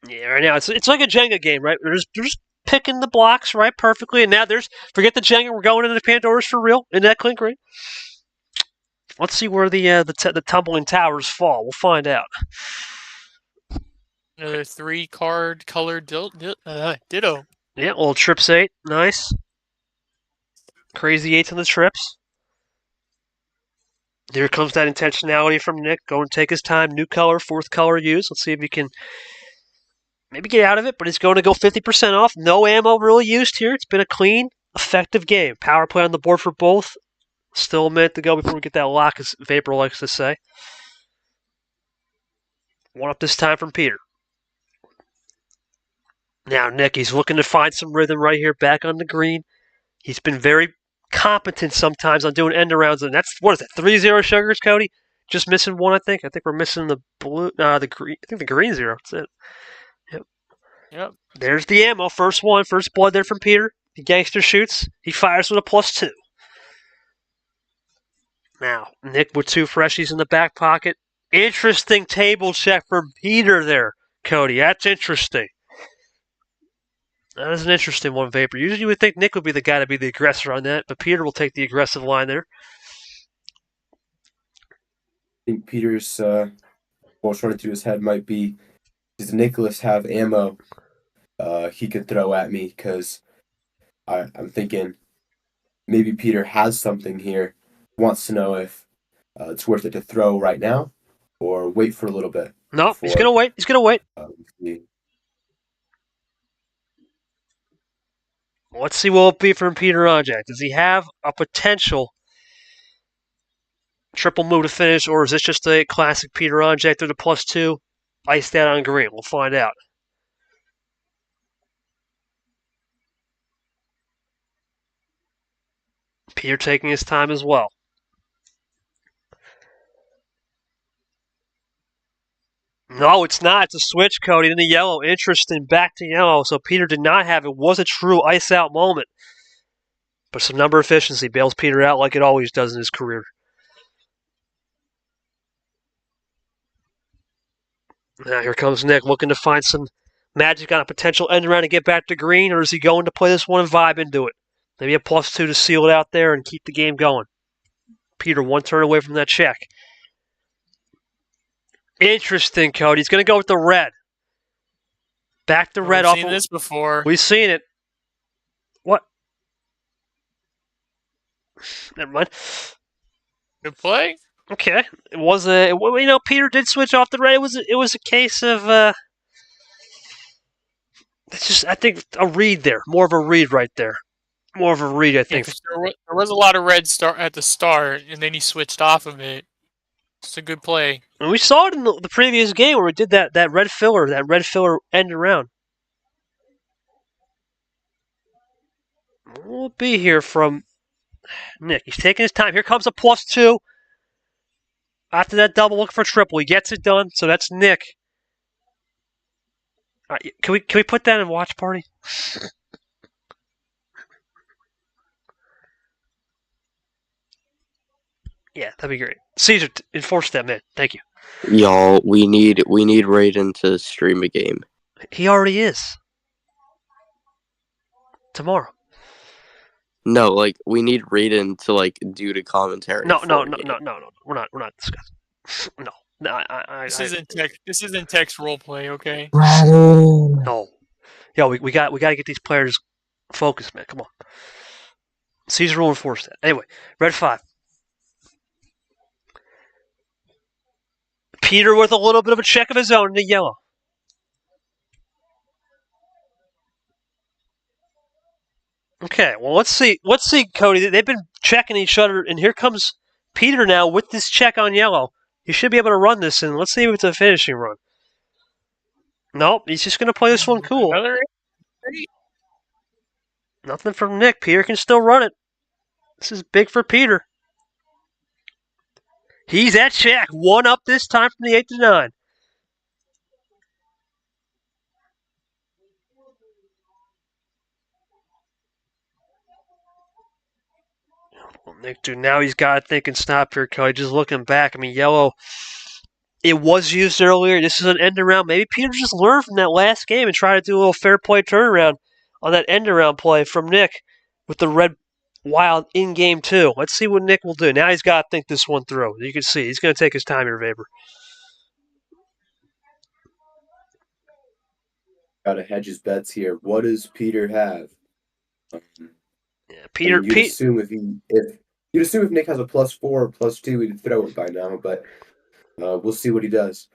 Yeah, right now it's like a Jenga game, right? They're just picking the blocks right perfectly, and now forget the Jenga. We're going into the Pandora's for real in that clink ring. Let's see where the tumbling towers fall. We'll find out. Another 3-card colored ditto. Yeah, little trips 8. Nice. Crazy 8s on the trips. Here comes that intentionality from Nick. Go and take his time. New color, 4th color used. Let's see if he can maybe get out of it, but he's going to go 50% off. No ammo really used here. It's been a clean, effective game. Power play on the board for both. Still a minute to go before we get that lock, as Vapor likes to say. 1 up this time from Peter. Now Nick, he's looking to find some rhythm right here back on the green. He's been very competent sometimes on doing end arounds, and that's, what is it, 3-0 sugars, Cody? Just missing one, I think. I think we're missing the blue, the green. I think the green 0. That's it. Yep. There's the ammo. First one, first blood there from Peter. He gangster shoots. He fires with a +2. Now, Nick with 2 freshies in the back pocket. Interesting table check from Peter there, Cody. That's interesting. That is an interesting one, Vapor. Usually you would think Nick would be the guy to be the aggressor on that, but Peter will take the aggressive line there. I think Peter's what's running through his head might be, does Nicholas have ammo he could throw at me? Because I'm thinking maybe Peter has something here, wants to know if it's worth it to throw right now or wait for a little bit. No, he's going to wait. He's going to wait. Let's see what it'll be from Peter Onjack. Does he have a potential triple move to finish, or is this just a classic Peter Onjack through the +2, iced out on green? We'll find out. Peter taking his time as well. No, it's not. It's a switch, Cody. In the yellow. Interesting. Back to yellow. So Peter did not have it. Was a true ice out moment. But some number efficiency bails Peter out like it always does in his career. Now here comes Nick looking to find some magic on a potential end around to get back to green, or is he going to play this one and vibe into it? Maybe a +2 to seal it out there and keep the game going. Peter 1 turn away from that check. Interesting, Cody. He's going to go with the red. Back to red off. We've seen this before. We've seen it. What? Never mind. Good play. Okay. It was Peter did switch off the red. It was a case of it's just, I think, a read there. More of a read right there. More of a read, I think. Yeah, there was a lot of red at the start, and then he switched off of it. It's a good play. And we saw it in the previous game where we did that red filler end around. What will it be here from Nick? He's taking his time. Here comes a +2. After that double, looking for triple. He gets it done, so that's Nick. All right, can we put that in watch party? Yeah, that'd be great. Caesar, enforce that, man. Thank you. Y'all, we need Raiden to stream a game. He already is. Tomorrow. No, like we need Raiden to do the commentary. No. for the game. No. We're not discussing. No. This isn't text role play, okay? No. Yo, we got to get these players focused, man. Come on. Caesar will enforce that. Anyway, red 5. Peter with a little bit of a check of his own in the yellow. Okay, well, let's see, Cody. They've been checking each other, and here comes Peter now with this check on yellow. He should be able to run this, and let's see if it's a finishing run. Nope, he's just going to play this one cool. Nothing from Nick. Peter can still run it. This is big for Peter. He's at check. 1 up this time from the 8 to 9. Well, Nick, dude, now he's got to think and stop here, Cody. Just looking back, I mean, yellow, it was used earlier. This is an end around. Maybe Peter just learned from that last game and try to do a little fair play turnaround on that end around play from Nick with the red wild in game 2. Let's see what Nick will do. Now he's got to think this one through. You can see he's going to take his time here, Vapor. to hedge his bets here. What does Peter have? Peter, you'd assume if Nick has a +4 or +2, he'd throw it by now. But we'll see what he does.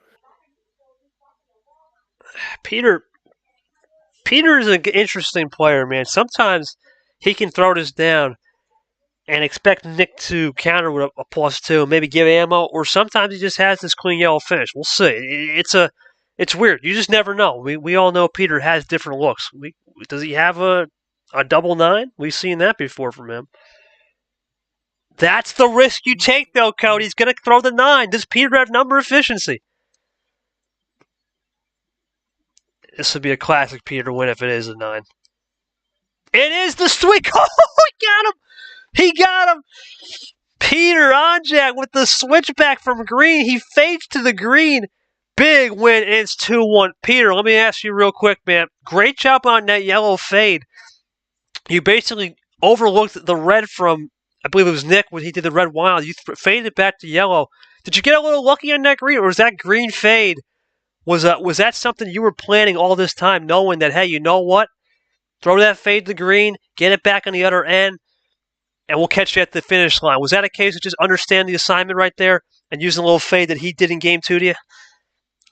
Peter is an interesting player, man. Sometimes he can throw this down and expect Nick to counter with a +2, maybe give ammo, or sometimes he just has this clean yellow finish. We'll see. It's weird. You just never know. We all know Peter has different looks. Does he have a double 9? We've seen that before from him. That's the risk you take, though, Cody. He's going to throw the 9. Does Peter have number efficiency? This would be a classic Peter win if it is a 9. It is the sweet. Oh, he got him! He got him! Peter Onjack with the switchback from green. He fades to the green. Big win. It's 2-1. Peter, let me ask you real quick, man. Great job on that yellow fade. You basically overlooked the red from, I believe it was Nick when he did the red wild. You faded it back to yellow. Did you get a little lucky on that green, or was that green fade? Was that something you were planning all this time, knowing that, hey, you know what? Throw that fade to green, get it back on the other end, and we'll catch you at the finish line. Was that a case of just understand the assignment right there and using a little fade that he did in game 2 to you?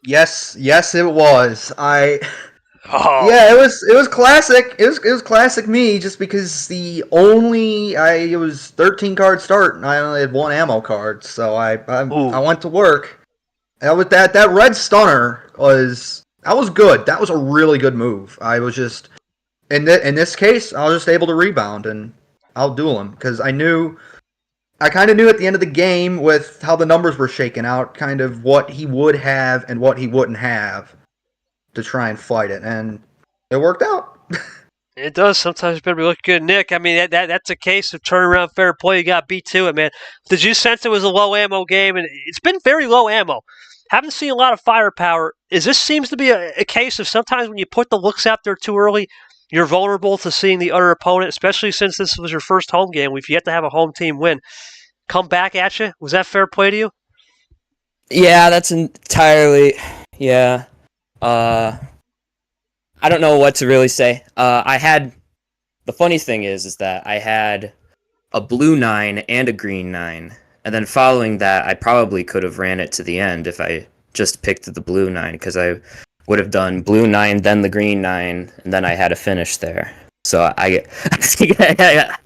Yes, it was. Oh. Yeah, it was classic. It was classic me, just because it was 13 card start and I only had 1 ammo card, so I went to work. And with that red stunner was good. That was a really good move. I was just in this case, I was just able to rebound and I'll duel him, because I kind of knew at the end of the game with how the numbers were shaken out, kind of what he would have and what he wouldn't have to try and fight it, and it worked out. It does. Sometimes better be looking good. Nick, I mean, that's a case of turnaround fair play. You got beat to it, man. Did you sense it was a low ammo game? And it's been very low ammo. Haven't seen a lot of firepower. This seems to be a case of sometimes when you put the looks out there too early, you're vulnerable to seeing the other opponent, especially since this was your first home game. We've yet to have a home team win. Come back at you. Was that fair play to you? Yeah, that's entirely. Yeah. I don't know what to really say. The funny thing is that I had a blue 9 and a green 9. And then following that, I probably could have ran it to the end if I just picked the blue 9, because I would have done blue 9, then the green 9, and then I had a finish there. So I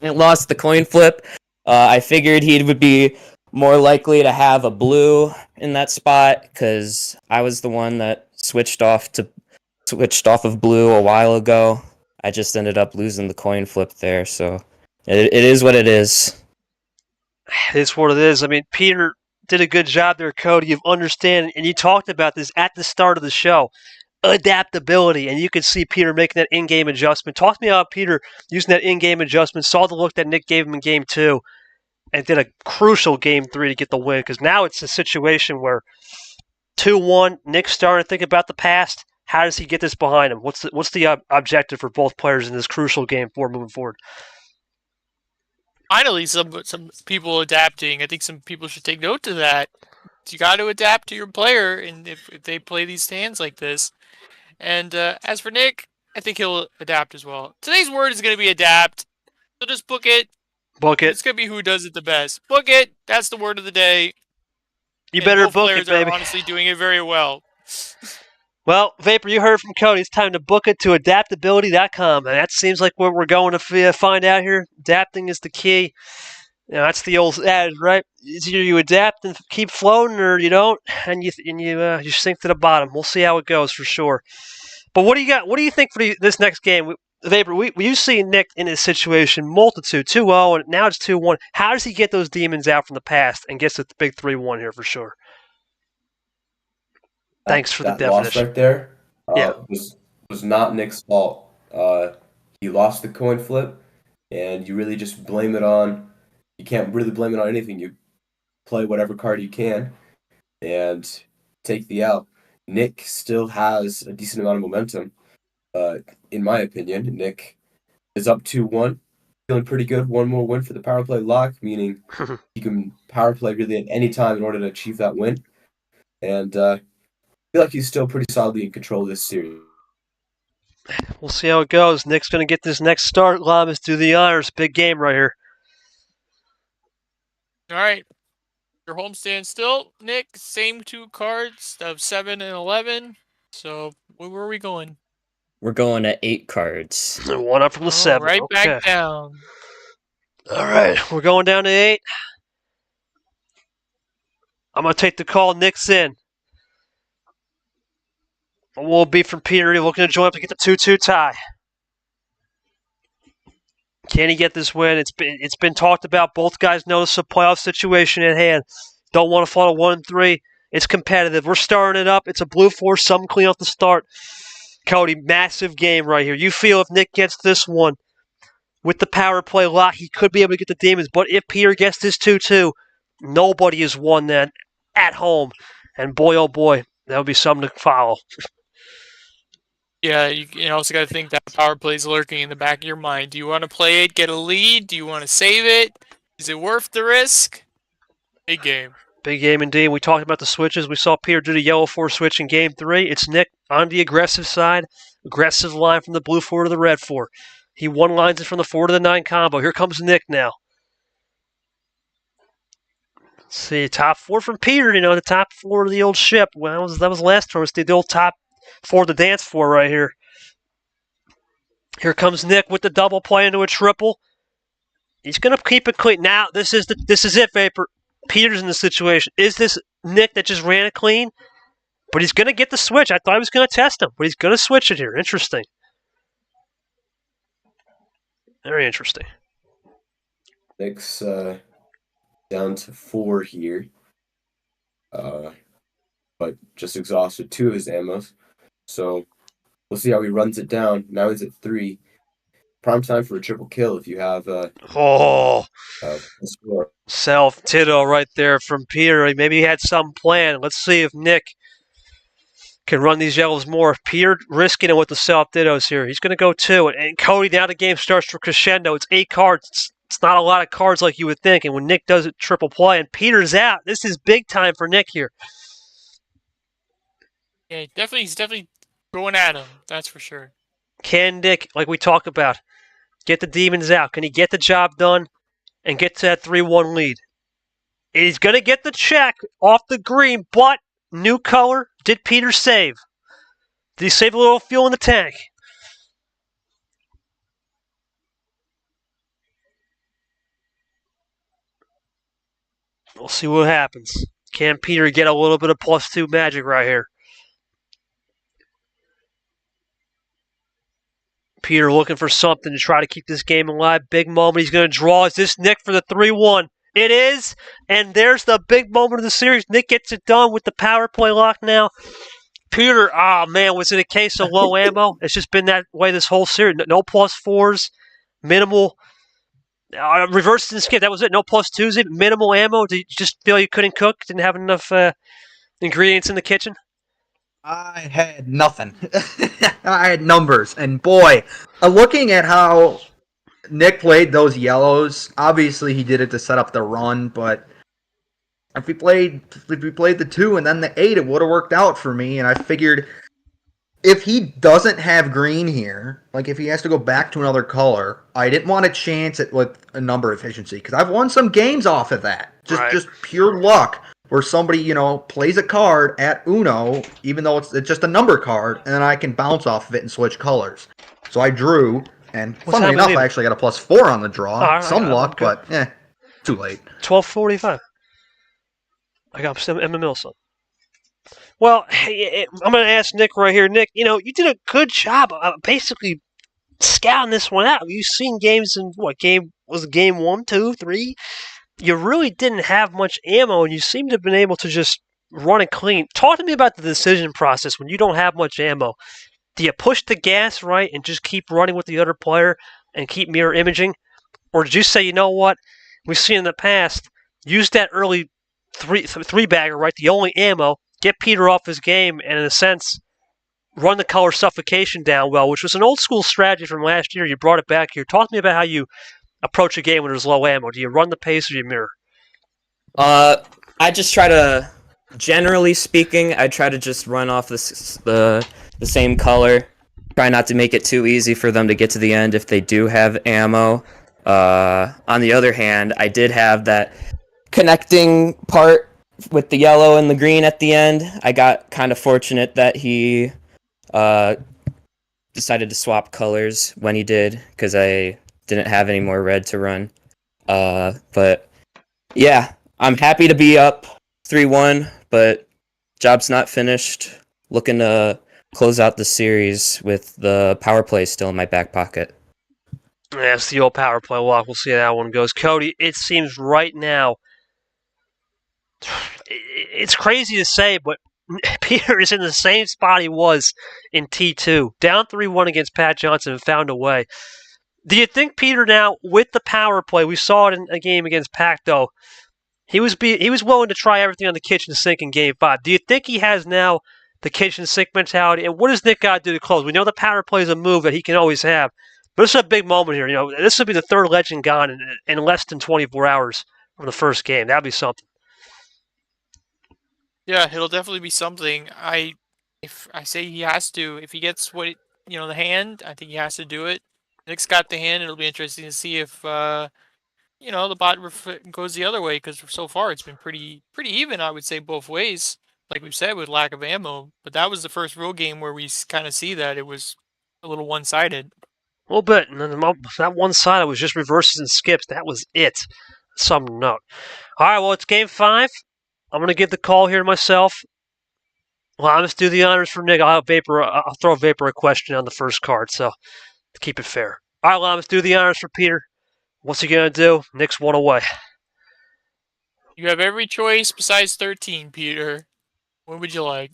lost the coin flip. I figured he would be more likely to have a blue in that spot, because I was the one that switched off of blue a while ago. I just ended up losing the coin flip there, so it is what it is. It's what it is. I mean, Peter did a good job there, Cody, of understanding, and you talked about this at the start of the show, adaptability, and you could see Peter making that in-game adjustment. Talk to me about Peter using that in-game adjustment, saw the look that Nick gave him in Game 2, and did a crucial Game 3 to get the win, because now it's a situation where 2-1, Nick's starting to think about the past. How does he get this behind him? What's the objective for both players in this crucial Game 4 moving forward? Finally, some people adapting. I think some people should take note to that. You got to adapt to your player, and if they play these hands like this. And as for Nick, I think he'll adapt as well. Today's word is going to be adapt. So just book it. Book it. It's going to be who does it the best. Book it. That's the word of the day. You better both book players it, baby. are honestly doing it very well. Well, Vapor, you heard from Cody. It's time to book it to adaptability.com. And that seems like what we're going to find out here. Adapting is the key. You know, that's the old adage, right? It's either you adapt and keep floating, or you don't, and you sink to the bottom. We'll see how it goes for sure. But what do you got? What do you think for this next game? Vapor, you see Nick in this situation, multitude, 2-0, and now it's 2-1. How does he get those demons out from the past and gets to the big 3-1 here for sure? Thanks for the definition. Loss right there Yeah. was not Nick's fault. He lost the coin flip, and you really just blame it on. You can't really blame it on anything. You play whatever card you can and take the L. Nick still has a decent amount of momentum. In my opinion, Nick is up 2-1, feeling pretty good. One more win for the power play lock, meaning he can power play really at any time in order to achieve that win. And I feel like he's still pretty solidly in control of this series. We'll see how it goes. Nick's going to get this next start. Lamas do the honors. Big game right here. All right. Your homestand still, Nick. Same 2 cards of 7 and 11. So where are we going? We're going at 8 cards. 1 up from the 7. Right Okay. back down. All right, we're going down to 8. I'm going to take the call. Nick's in. Will be from Peter. He's looking to join up to get the 2-2 tie. Can he get this win? It's been talked about. Both guys know it's a playoff situation at hand. Don't want to fall to 1-3. It's competitive. We're starting it up. It's a blue force. Something clean off the start. Cody, massive game right here. You feel if Nick gets this one with the power play lock, he could be able to get the Demons. But if Peter gets this 2-2, nobody has won that at home. And boy, oh boy, that would be something to follow. Yeah, you also got to think that power play is lurking in the back of your mind. Do you want to play it, get a lead? Do you want to save it? Is it worth the risk? Big game. Big game indeed. We talked about the switches. We saw Peter do the yellow 4 switch in game 3. It's Nick on the aggressive side. Aggressive line from the blue 4 to the red 4. He one lines it from the 4 to the 9 combo. Here comes Nick now. Let's see, top 4 from Peter. You know, the top 4 of the old ship. Well, that was last turn. It's the old top 4 to dance for right here. Here comes Nick with the double play into a triple. He's going to keep it clean. Now, this is it, Vapor. Peter's in the situation. Is this Nick that just ran it clean? But he's going to get the switch. I thought he was going to test him, but he's going to switch it here. Interesting. Very interesting. Nick's down to 4 here. But just exhausted 2 of his ammos. So we'll see how he runs it down. Now he's at 3. Prime time for a triple kill if you have a score. Self Tito right there from Peter. Maybe he had some plan. Let's see if Nick can run these yellows more. Peter risking it with the self Titos here. He's going to go 2. And Cody, now the game starts to crescendo. It's 8 cards. It's not a lot of cards like you would think. And when Nick does it, triple play, and Peter's out. This is big time for Nick here. Yeah, he's definitely going at him. That's for sure. Can Nick, like we talked about, get the Demons out? Can he get the job done and get to that 3-1 lead? He's going to get the check off the green, but new color. Did Peter save? Did he save a little fuel in the tank? We'll see what happens. Can Peter get a little bit of +2 magic right here? Peter looking for something to try to keep this game alive. Big moment. He's going to draw. Is this Nick for the 3-1? It is. And there's the big moment of the series. Nick gets it done with the power play lock now. Peter, oh man, was it a case of low ammo? It's just been that way this whole series. No +4s, minimal. Reverse and skip. That was it. No +2s. Minimal ammo. Did you just feel you couldn't cook? Didn't have enough ingredients in the kitchen? I had nothing. I had numbers, and boy, looking at how Nick played those yellows, obviously he did it to set up the run, but if we played the 2 and then the 8, it would have worked out for me, and I figured if he doesn't have green here, like if he has to go back to another color, I didn't want to chance it with a number efficiency, because I've won some games off of that. Just pure luck. Where somebody, plays a card at Uno, even though it's just a number card, and then I can bounce off of it and switch colors. So I drew, and funnily enough, I actually got a +4 on the draw. Some luck, but too late. 12:45. I got Emma Milson. Well, hey, I'm going to ask Nick right here. Nick, you did a good job of basically scouting this one out. You've seen games in, game 1, 2, 3? You really didn't have much ammo, and you seem to have been able to just run it clean. Talk to me about the decision process when you don't have much ammo. Do you push the gas right and just keep running with the other player and keep mirror imaging? Or did you say, you know what, we've seen in the past, use that early three-bagger, right, the only ammo, get Peter off his game, and in a sense, run the color suffocation down well, which was an old-school strategy from last year. You brought it back here. Talk to me about how you approach a game when there's low ammo. Do you run the pace or do you mirror? I just try to, generally speaking, I try to just run off the same color. try not to make it too easy for them to get to the end if they do have ammo. On the other hand, I did have that connecting part with the yellow and the green at the end. I got kind of fortunate that he decided to swap colors when he did, because I didn't have any more red to run. But yeah, I'm happy to be up 3-1, but job's not finished. Looking to close out the series with the power play still in my back pocket. Yeah, it's the old power play walk. We'll see how that one goes. Cody, it seems right now, it's crazy to say, but Peter is in the same spot he was in T2. Down 3-1 against Mack Johnson and found a way. Do you think Peter now, with the power play, we saw it in a game against Pac, though, he was willing to try everything on the kitchen sink in Game 5. Do you think he has now the kitchen sink mentality? And what does Nick got to do to close? We know the power play is a move that he can always have. But this is a big moment here. This would be the third legend gone in less than 24 hours from the first game. That'd be something. Yeah, it'll definitely be something. If I say he has to, if he gets the hand, I think he has to do it. Nick's got the hand. It'll be interesting to see if the bot goes the other way, because so far it's been pretty even, I would say, both ways. Like we've said, with lack of ammo. But that was the first real game where we kind of see that it was a little one-sided. A little bit. And then that one side, it was just reverses and skips. That was it. Something to note. All right, well, it's Game 5. I'm going to give the call here myself. Well, I'll just do the honors for Nick. I'll throw Vapor a question on the first card, so to keep it fair. All right, Lamas, do the honors for Peter. What's he going to do? Nick's one away. You have every choice besides 13, Peter. What would you like?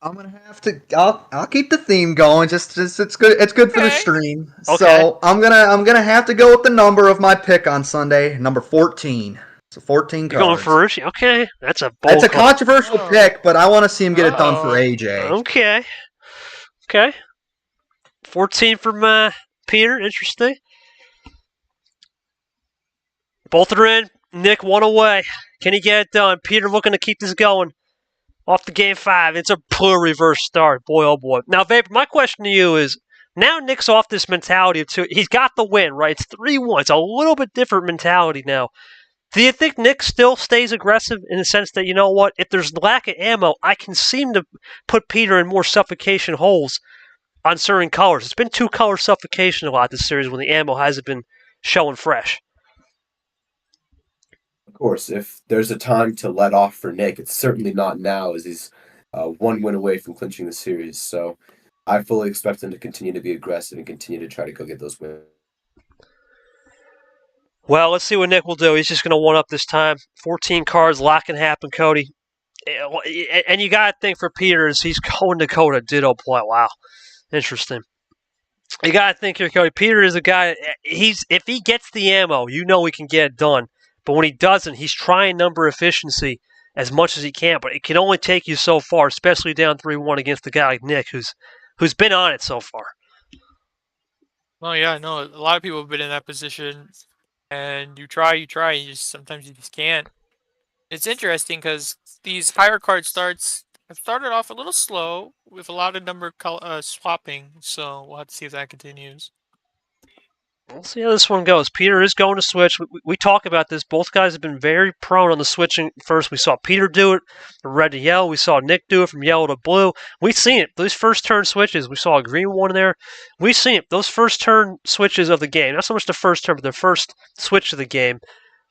I'm gonna have to. I'll keep the theme going. Just it's good. It's good for the stream. Okay. So I'm gonna have to go with the number of my pick on Sunday, number 14. So 14 cards. You're going for Rishi? Okay, that's a bold. It's a controversial pick, but I want to see him get it done for AJ. Okay. 14 from Peter. Interesting. Both are in. Nick one away. Can he get it done? Peter looking to keep this going. Off the Game 5. It's a poor reverse start. Boy, oh boy. Now, Vapor, my question to you is, now Nick's off this mentality of he's got the win, right? It's 3-1. It's a little bit different mentality now. Do you think Nick still stays aggressive in the sense that, you know what, if there's lack of ammo, I can seem to put Peter in more suffocation holes on certain colors? It's been 2-color suffocation a lot this series when the ammo hasn't been showing fresh. Of course, if there's a time to let off for Nick, it's certainly not now, as he's one win away from clinching the series. So I fully expect him to continue to be aggressive and continue to try to go get those wins. Well, let's see what Nick will do. He's just going to one-up this time. 14 cards, lot can happen, Cody. And you got to think for Peter is he's going to go to Ditto play. Wow. Interesting. You got to think here, Cody. Peter is a guy, if he gets the ammo, you know he can get it done. But when he doesn't, he's trying number efficiency as much as he can. But it can only take you so far, especially down 3-1 against a guy like Nick, who's been on it so far. Well, yeah, no, a lot of people have been in that position. And you try, sometimes you just can't. It's interesting because these higher card starts have started off a little slow with a lot of number swapping, so we'll have to see if that continues. We'll see how this one goes. Peter is going to switch. We talk about this. Both guys have been very prone on the switching first. We saw Peter do it from red to yellow. We saw Nick do it from yellow to blue. We've seen it. Those first turn switches, we saw a green one there. We've seen it. Those first turn switches of the game, not so much the first turn, but the first switch of the game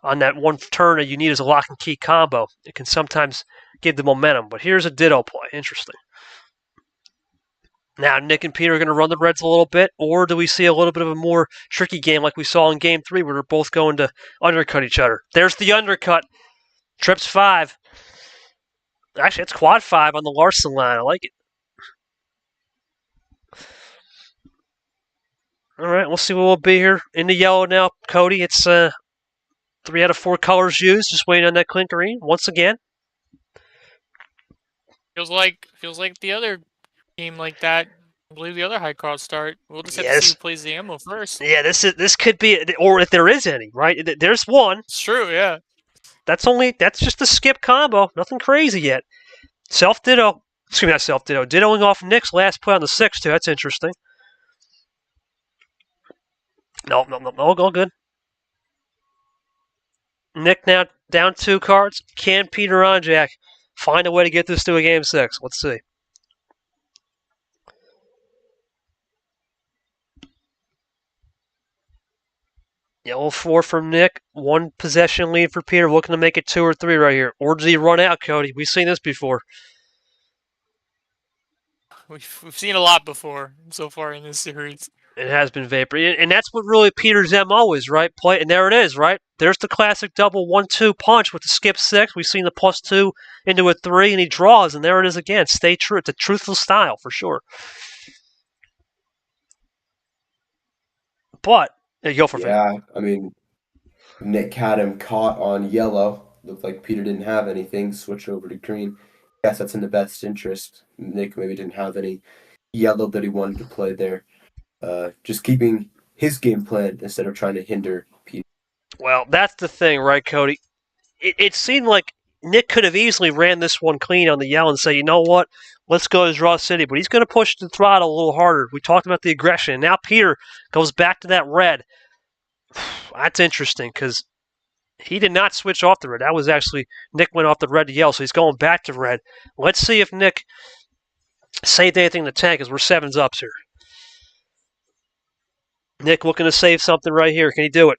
on that one turn that you need as a lock and key combo. It can sometimes give the momentum. But here's a Ditto play. Interesting. Now, Nick and Peter are going to run the Reds a little bit, or do we see a little bit of a more tricky game like we saw in Game 3 where they're both going to undercut each other? There's the undercut. Trips 5. Actually, it's quad 5 on the Larson line. I like it. All right, we'll see what we'll be here. In the yellow now, Cody. It's 3 out of 4 colors used. Just waiting on that clean green once again. Feels like the other game like that. I believe the other high card start. We'll just have to see who plays the ammo first. Yeah, this could be, or if there is any, right? There's one. It's true, yeah. That's just a skip combo. Nothing crazy yet. Self-ditto. Excuse me, not self-ditto. Dittoing off Nick's last play on the 6, too. That's interesting. No, all good. Nick now down 2 cards. Can Peter Onjack find a way to get this to a game 6? Let's see. Yellow 4 from Nick. 1 possession lead for Peter. Looking to make it 2 or 3 right here. Or does he run out, Cody? We've seen this before. We've seen a lot before so far in this series. It has been vapor. And that's what really Peter's MO is, right? Play, and there it is, right? There's the classic double 1-2 punch with the skip 6. We've seen the +2 into a 3, and he draws, and there it is again. Stay true. It's a truthful style, for sure. But, there you go for Yeah, I mean, Nick had him caught on yellow. Looked like Peter didn't have anything. Switch over to green. Guess that's in the best interest. Nick maybe didn't have any yellow that he wanted to play there. Just keeping his game plan instead of trying to hinder Peter. Well, that's the thing, right, Cody? It seemed like Nick could have easily ran this one clean on the yellow and say, you know what, let's go to Draw City. But he's going to push the throttle a little harder. We talked about the aggression. Now Peter goes back to that red. That's interesting because he did not switch off the red. That was actually, Nick went off the red to yellow, so he's going back to red. Let's see if Nick saved anything in the tank as we're 7s ups here. Nick looking to save something right here. Can he do it?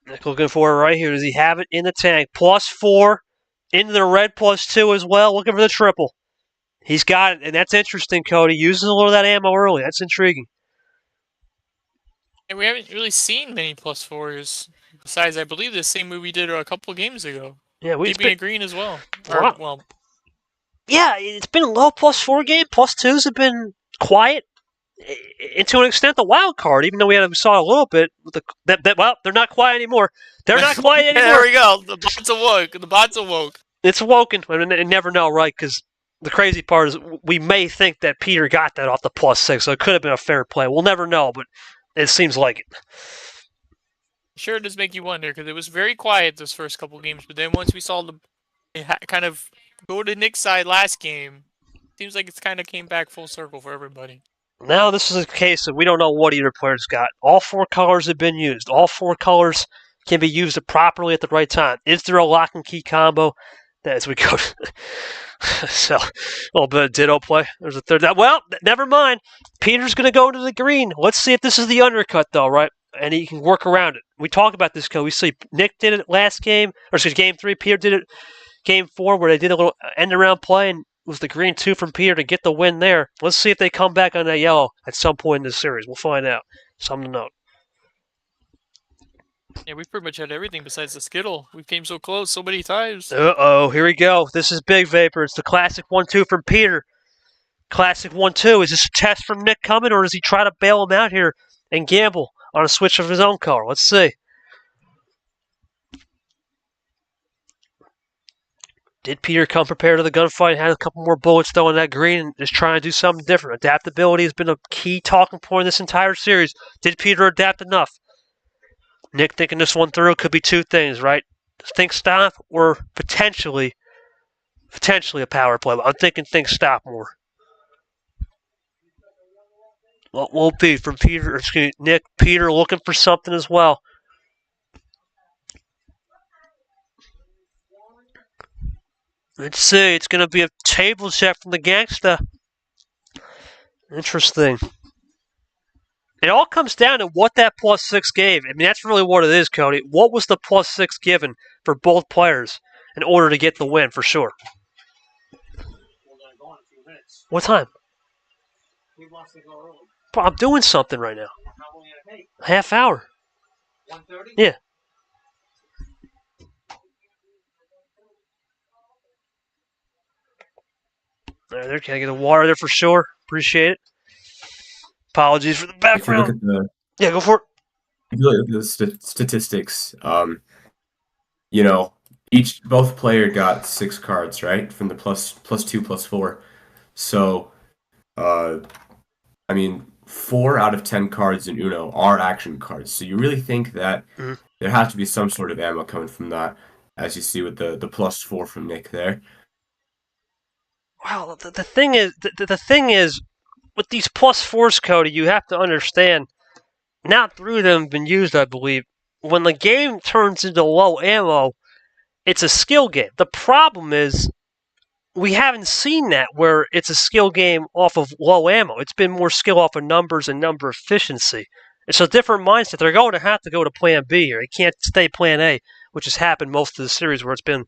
Nick looking for it right here. Does he have it in the tank? +4 into the red +2 as well. Looking for the triple. He's got it, and that's interesting, Cody. Uses a little of that ammo early. That's intriguing. And we haven't really seen many +4s. Besides, I believe the same move we did a couple games ago. Yeah, Keeping it green as well. Wow. Well, yeah, it's been a low +4 game. +2s have been quiet. And to an extent, the wild card, even though we saw a little bit, well, they're not quiet anymore. They're not quiet anymore. There we go. The bots awoke. The bots awoke. It's awoken. I mean, you never know, right? Because the crazy part is we may think that Peter got that off the +6, so it could have been a fair play. We'll never know, but it seems like it. Sure, it does make you wonder because it was very quiet those first couple games, but then once we saw it kind of go to Nick's side last game, seems like it's kind of came back full circle for everybody. Now this is a case of we don't know what either player's got. All 4 colors have been used. All 4 colors can be used properly at the right time. Is there a lock and key combo? As we go so, a little bit of ditto play. There's a third. Well, never mind. Peter's going to go to the green. Let's see if this is the undercut, though, right? And he can work around it. We talk about this, we see Nick did it last game, or excuse game 3. Peter did it game 4, where they did a little end-around play, and it was the green 2 from Peter to get the win there. Let's see if they come back on that yellow at some point in this series. We'll find out. Something to note. Yeah, we've pretty much had everything besides the Skittle. We came so close so many times. Uh-oh, here we go. This is Big Vapor. It's the classic 1-2 from Peter. Classic 1-2. Is this a test from Nick coming, or does he try to bail him out here and gamble on a switch of his own color? Let's see. Did Peter come prepared to the gunfight? Had a couple more bullets, though, in that green, and is trying to do something different. Adaptability has been a key talking point in this entire series. Did Peter adapt enough? Nick thinking this one through could be 2 things, right? Think stop or potentially a power play. I'm thinking think stop more. What will be from Peter? Excuse me, Nick. Peter looking for something as well. Let's see. It's going to be a table check from the Gansgta. Interesting. It all comes down to what that +6 gave. I mean, that's really what it is, Cody. What was the +6 given for both players in order to get the win, for sure? What time? Bro, I'm doing something right now. Half hour. Yeah. There, can I get a water there for sure? Appreciate it. Apologies for the background. If you look at Yeah, go for it. if you look at the statistics, both player got 6 cards, right? From the +2, +4. So, I mean, 4 out of 10 cards in Uno are action cards. So you really think that there has to be some sort of ammo coming from that, as you see with the +4 from Nick there. Well, the thing is, with these +4s, Cody, you have to understand, not three of them have been used, I believe. When the game turns into low ammo, it's a skill game. The problem is, we haven't seen that where it's a skill game off of low ammo. It's been more skill off of numbers and number efficiency. It's a different mindset. They're going to have to go to plan B here. They can't stay plan A, which has happened most of the series where it's been,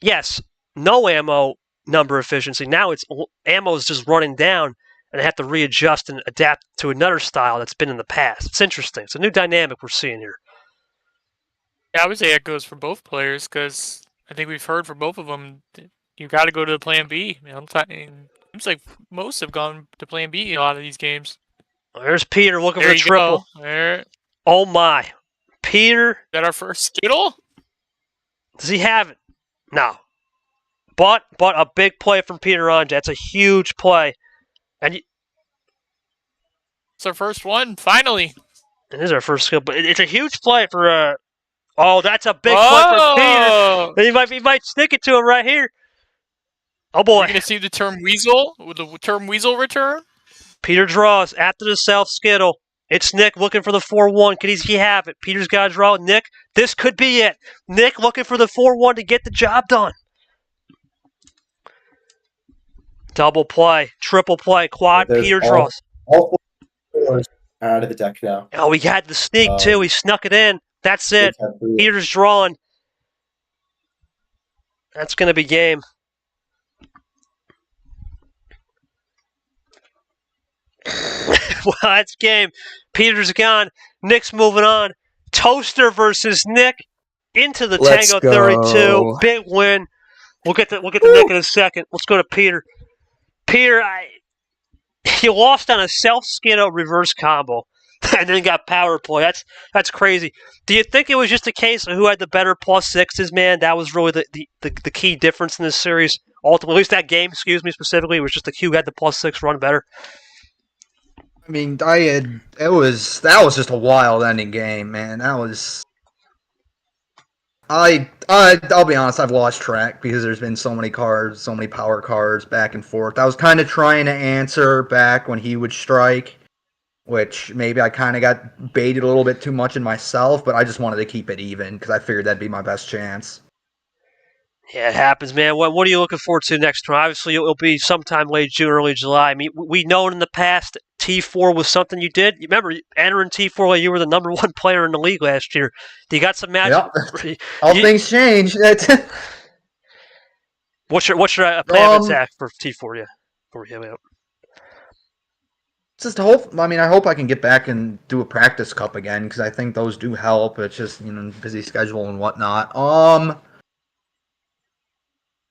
yes, no ammo, number efficiency. Now it's ammo is just running down, and they have to readjust and adapt to another style that's been in the past. It's interesting. It's a new dynamic we're seeing here. Yeah, I would say that goes for both players because I think we've heard from both of them. You got to go to the plan B. It seems like most have gone to plan B in a lot of these games. There's Peter looking There for a you triple. go. There. Oh my. Peter. Is that our first Skittle? Does he have it? No. But a big play from Peter Onjack. That's a huge play. And It's our first one, finally. it is our first skill, but it's a huge play for oh, that's a big play for Peter. He might stick it to him right here. Oh boy. We're gonna see the term weasel with the term weasel return. Peter draws after the self skittle. It's Nick looking for the 4-1. Can he have it? Peter's got to draw. Nick, this could be it. Nick looking for the 4-1 to get the job done. Double play, triple play, quad. There's Peter draws. All 4 are out of the deck now. Oh, he had the sneak too. He snuck it in. That's it. Peter's drawn. That's going to be game. Well, that's game. Peter's gone. Nick's moving on. Toaster versus Nick into the Let's Tango go. 32. Big win. We'll get to Nick in a second. Let's go to Peter. Peter, he lost on a self-skittle reverse combo and then got power play. That's crazy. Do you think it was just a case of who had the better +6s, man? That was really the key difference in this series. Ultimately, at least that game, specifically, was just who had the +6 run better. I mean, that was just a wild ending game, man. That was. I'll be honest, I've lost track because there's been so many cards, so many power cards back and forth. I was kind of trying to answer back when he would strike, which maybe I kind of got baited a little bit too much in myself, but I just wanted to keep it even because I figured that'd be my best chance. Yeah, it happens, man. What are you looking forward to next time? Obviously, it'll be sometime late June, early July. I mean, we know in the past T4 was something you did. You remember entering T4 like you were the number 1 player in the league last year. You got some magic. Yep. All things change. What's your plan of attack for T4? Yeah, for you. Just hope. I mean, I hope I can get back and do a practice cup again because I think those do help. It's just busy schedule and whatnot.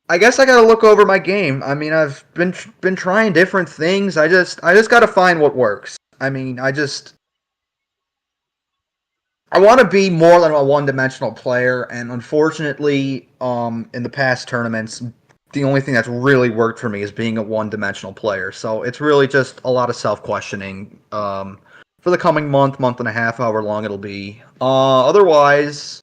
I guess I gotta look over my game. I mean, I've been trying different things. I just gotta find what works. I mean, I want to be more than a one-dimensional player, and unfortunately, in the past tournaments, the only thing that's really worked for me is being a one-dimensional player. So it's really just a lot of self-questioning for the coming month and a half, however long it'll be. Otherwise.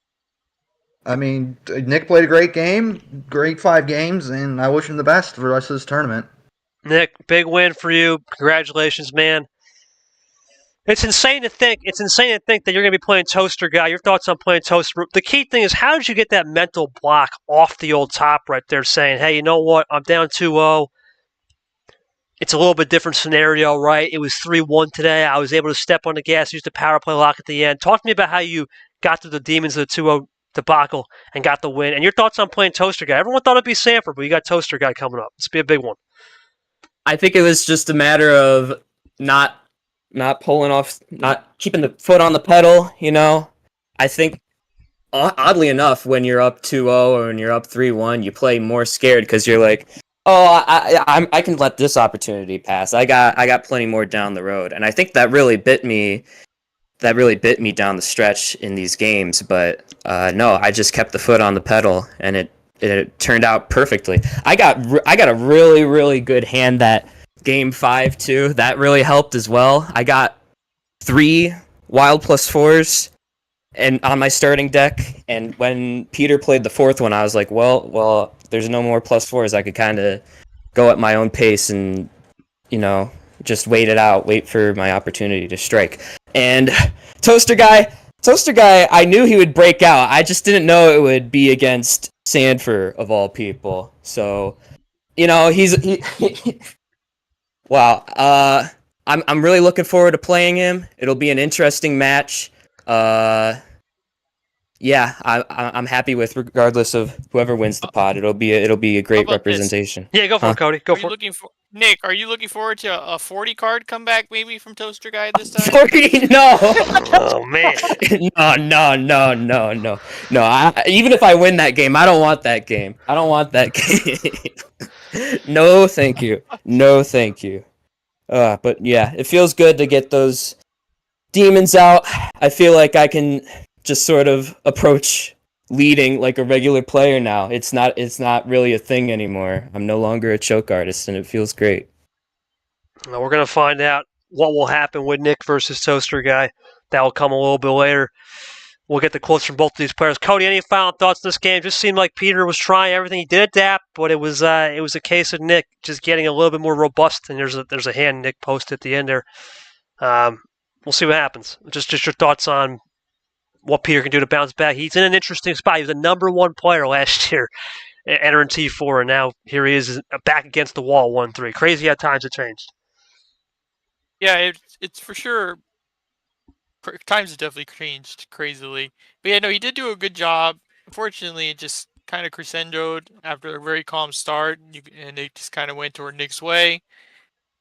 I mean, Nick played a great game, great 5 games, and I wish him the best for the rest of this tournament. Nick, big win for you. Congratulations, man. It's insane to think that you're going to be playing Toaster Guy. Your thoughts on playing Toaster? The key thing is, how did you get that mental block off the old top right there saying, hey, you know what? I'm down 2-0. It's a little bit different scenario, right? It was 3-1 today. I was able to step on the gas, use the power play lock at the end. Talk to me about how you got through the demons of the 2-0 debacle and got the win. And your thoughts on playing Toaster Guy? Everyone thought it'd be Sanford, but you got Toaster Guy coming up. It's be a big one. I think it was just a matter of not pulling off, not keeping the foot on the pedal, I think, oddly enough, when you're up 2-0 or when you're up 3-1, you play more scared because you're like, oh, I can let this opportunity pass. I got plenty more down the road. And I think that really bit me down the stretch in these games, but no, I just kept the foot on the pedal, and it turned out perfectly. I got a really, really good hand that Game 5 too. That really helped as well. I got 3 wild +4s and on my starting deck, and when Peter played the 4th one, I was like, well, there's no more +4s. I could kind of go at my own pace and, just wait it out, wait for my opportunity to strike. And Toaster Guy, I knew he would break out. I just didn't know it would be against Sandfer of all people. So, he wow. I'm really looking forward to playing him. It'll be an interesting match. Yeah, I'm happy with regardless of whoever wins the pod. It'll be a great representation. Yeah, go for it, Cody. Go for it. Nick, are you looking forward to a 40 card comeback maybe from Toaster Guy this time? 40? No. Oh man. No. Even if I win that game, I don't want that game. No, thank you. But yeah, it feels good to get those demons out. I feel like I can just sort of approach leading like a regular player now. It's not really a thing anymore. I'm no longer a choke artist, and it feels great. Now we're going to find out what will happen with Nick versus Toaster Guy. That will come a little bit later. We'll get the quotes from both of these players. Cody, any final thoughts on this game? Just seemed like Peter was trying everything. He did adapt, but it was a case of Nick just getting a little bit more robust. And there's a hand Nick posted at the end there. We'll see what happens. Just your thoughts on what Peter can do to bounce back. He's in an interesting spot. He was the number 1 player last year entering T4, and now here he is back against the wall 1-3. Crazy how times have changed. Yeah, it's for sure. Times have definitely changed crazily. But yeah, no, he did do a good job. Unfortunately, it just kind of crescendoed after a very calm start, and it just kind of went toward Nick's way.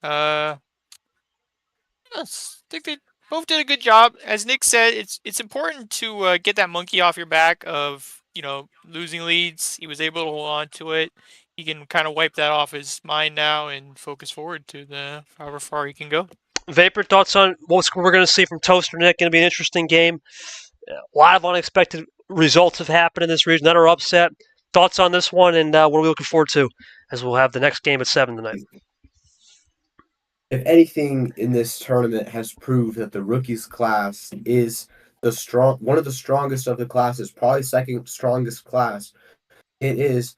Yes, I think they both did a good job. As Nick said, it's important to get that monkey off your back of losing leads. He was able to hold on to it. He can kind of wipe that off his mind now and focus forward to the however far he can go. Vapor, thoughts on what we're going to see from Toaster Nick? Going to be an interesting game. A lot of unexpected results have happened in this region that are upset. Thoughts on this one, and what are we looking forward to as we'll have the next game at 7 tonight? If anything in this tournament has proved that the rookies class is one of the strongest of the classes, probably second strongest class, it is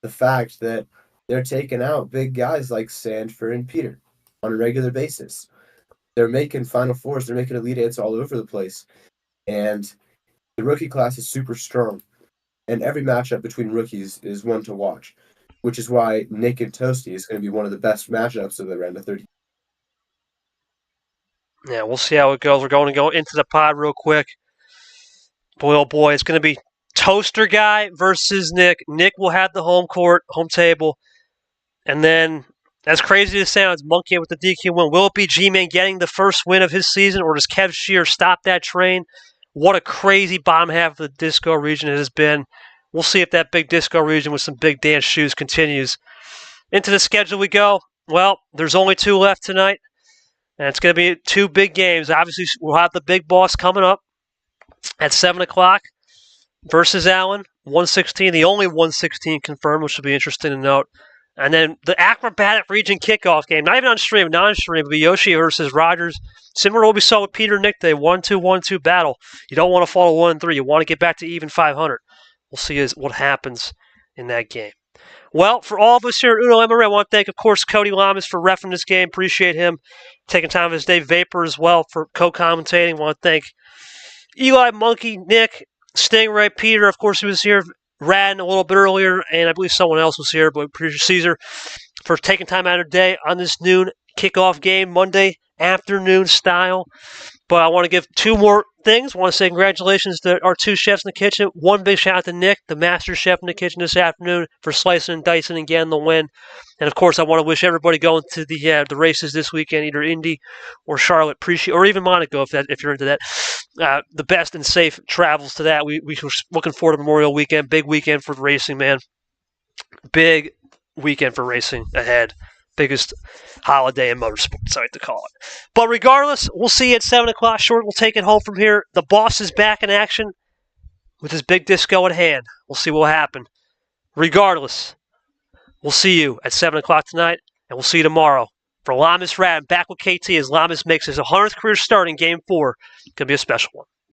the fact that they're taking out big guys like Sandford and Peter on a regular basis. They're making Final Fours. They're making Elite Eights all over the place. And the rookie class is super strong. And every matchup between rookies is one to watch, which is why Nick and Toasty is going to be one of the best matchups of the round of 30. Yeah, we'll see how it goes. We're going to go into the pod real quick. Boy, oh boy, it's going to be Toaster Guy versus Nick. Nick will have the home table. And then, as crazy as it sounds, Monkey with the DQ win. Will it be G-Man getting the first win of his season, or does Kev Shear stop that train? What a crazy bottom half of the disco region it has been. We'll see if that big disco region with some big dance shoes continues. Into the schedule we go. Well, there's only 2 left tonight, and it's going to be 2 big games. Obviously, we'll have the big boss coming up at 7 o'clock versus Allen. 116, the only 116 confirmed, which will be interesting to note. And then the acrobatic region kickoff game, not even on stream, non-stream, but Yoshi versus Rogers. Similar to what we saw with Peter and Nick Day, 1-2-1-2 battle. You don't want to fall to 1-3. You want to get back to even 500. We'll see what happens in that game. Well, for all of us here at Uno MRE, I want to thank, of course, Cody Lamas for reffing this game. Appreciate him taking time of his day. Vapor as well for co-commentating. I want to thank Eli, Monkey, Nick, Stingray, Peter, of course, who was here. Rad a little bit earlier, and I believe someone else was here, but Producer Caesar for taking time out of their day on this noon kickoff game, Monday afternoon style. But I want to give 2 more things. I want to say congratulations to our 2 chefs in the kitchen. 1 big shout out to Nick, the master chef in the kitchen this afternoon, for slicing and dicing and getting the win. And of course, I want to wish everybody going to the races this weekend, either Indy or Charlotte, or even Monaco, if you're into that, the best and safe travels to that. We're looking forward to Memorial Weekend, big weekend for racing, man. Big weekend for racing ahead. Biggest holiday in motorsports, I like to call it. But regardless, we'll see you at 7 o'clock. Short, we'll take it home from here. The boss is back in action with his big disco at hand. We'll see what will happen. Regardless, we'll see you at 7 o'clock tonight, and we'll see you tomorrow For Lamas Rad, back with KT as Lamas makes his 100th career start in Game 4. Could be a special one.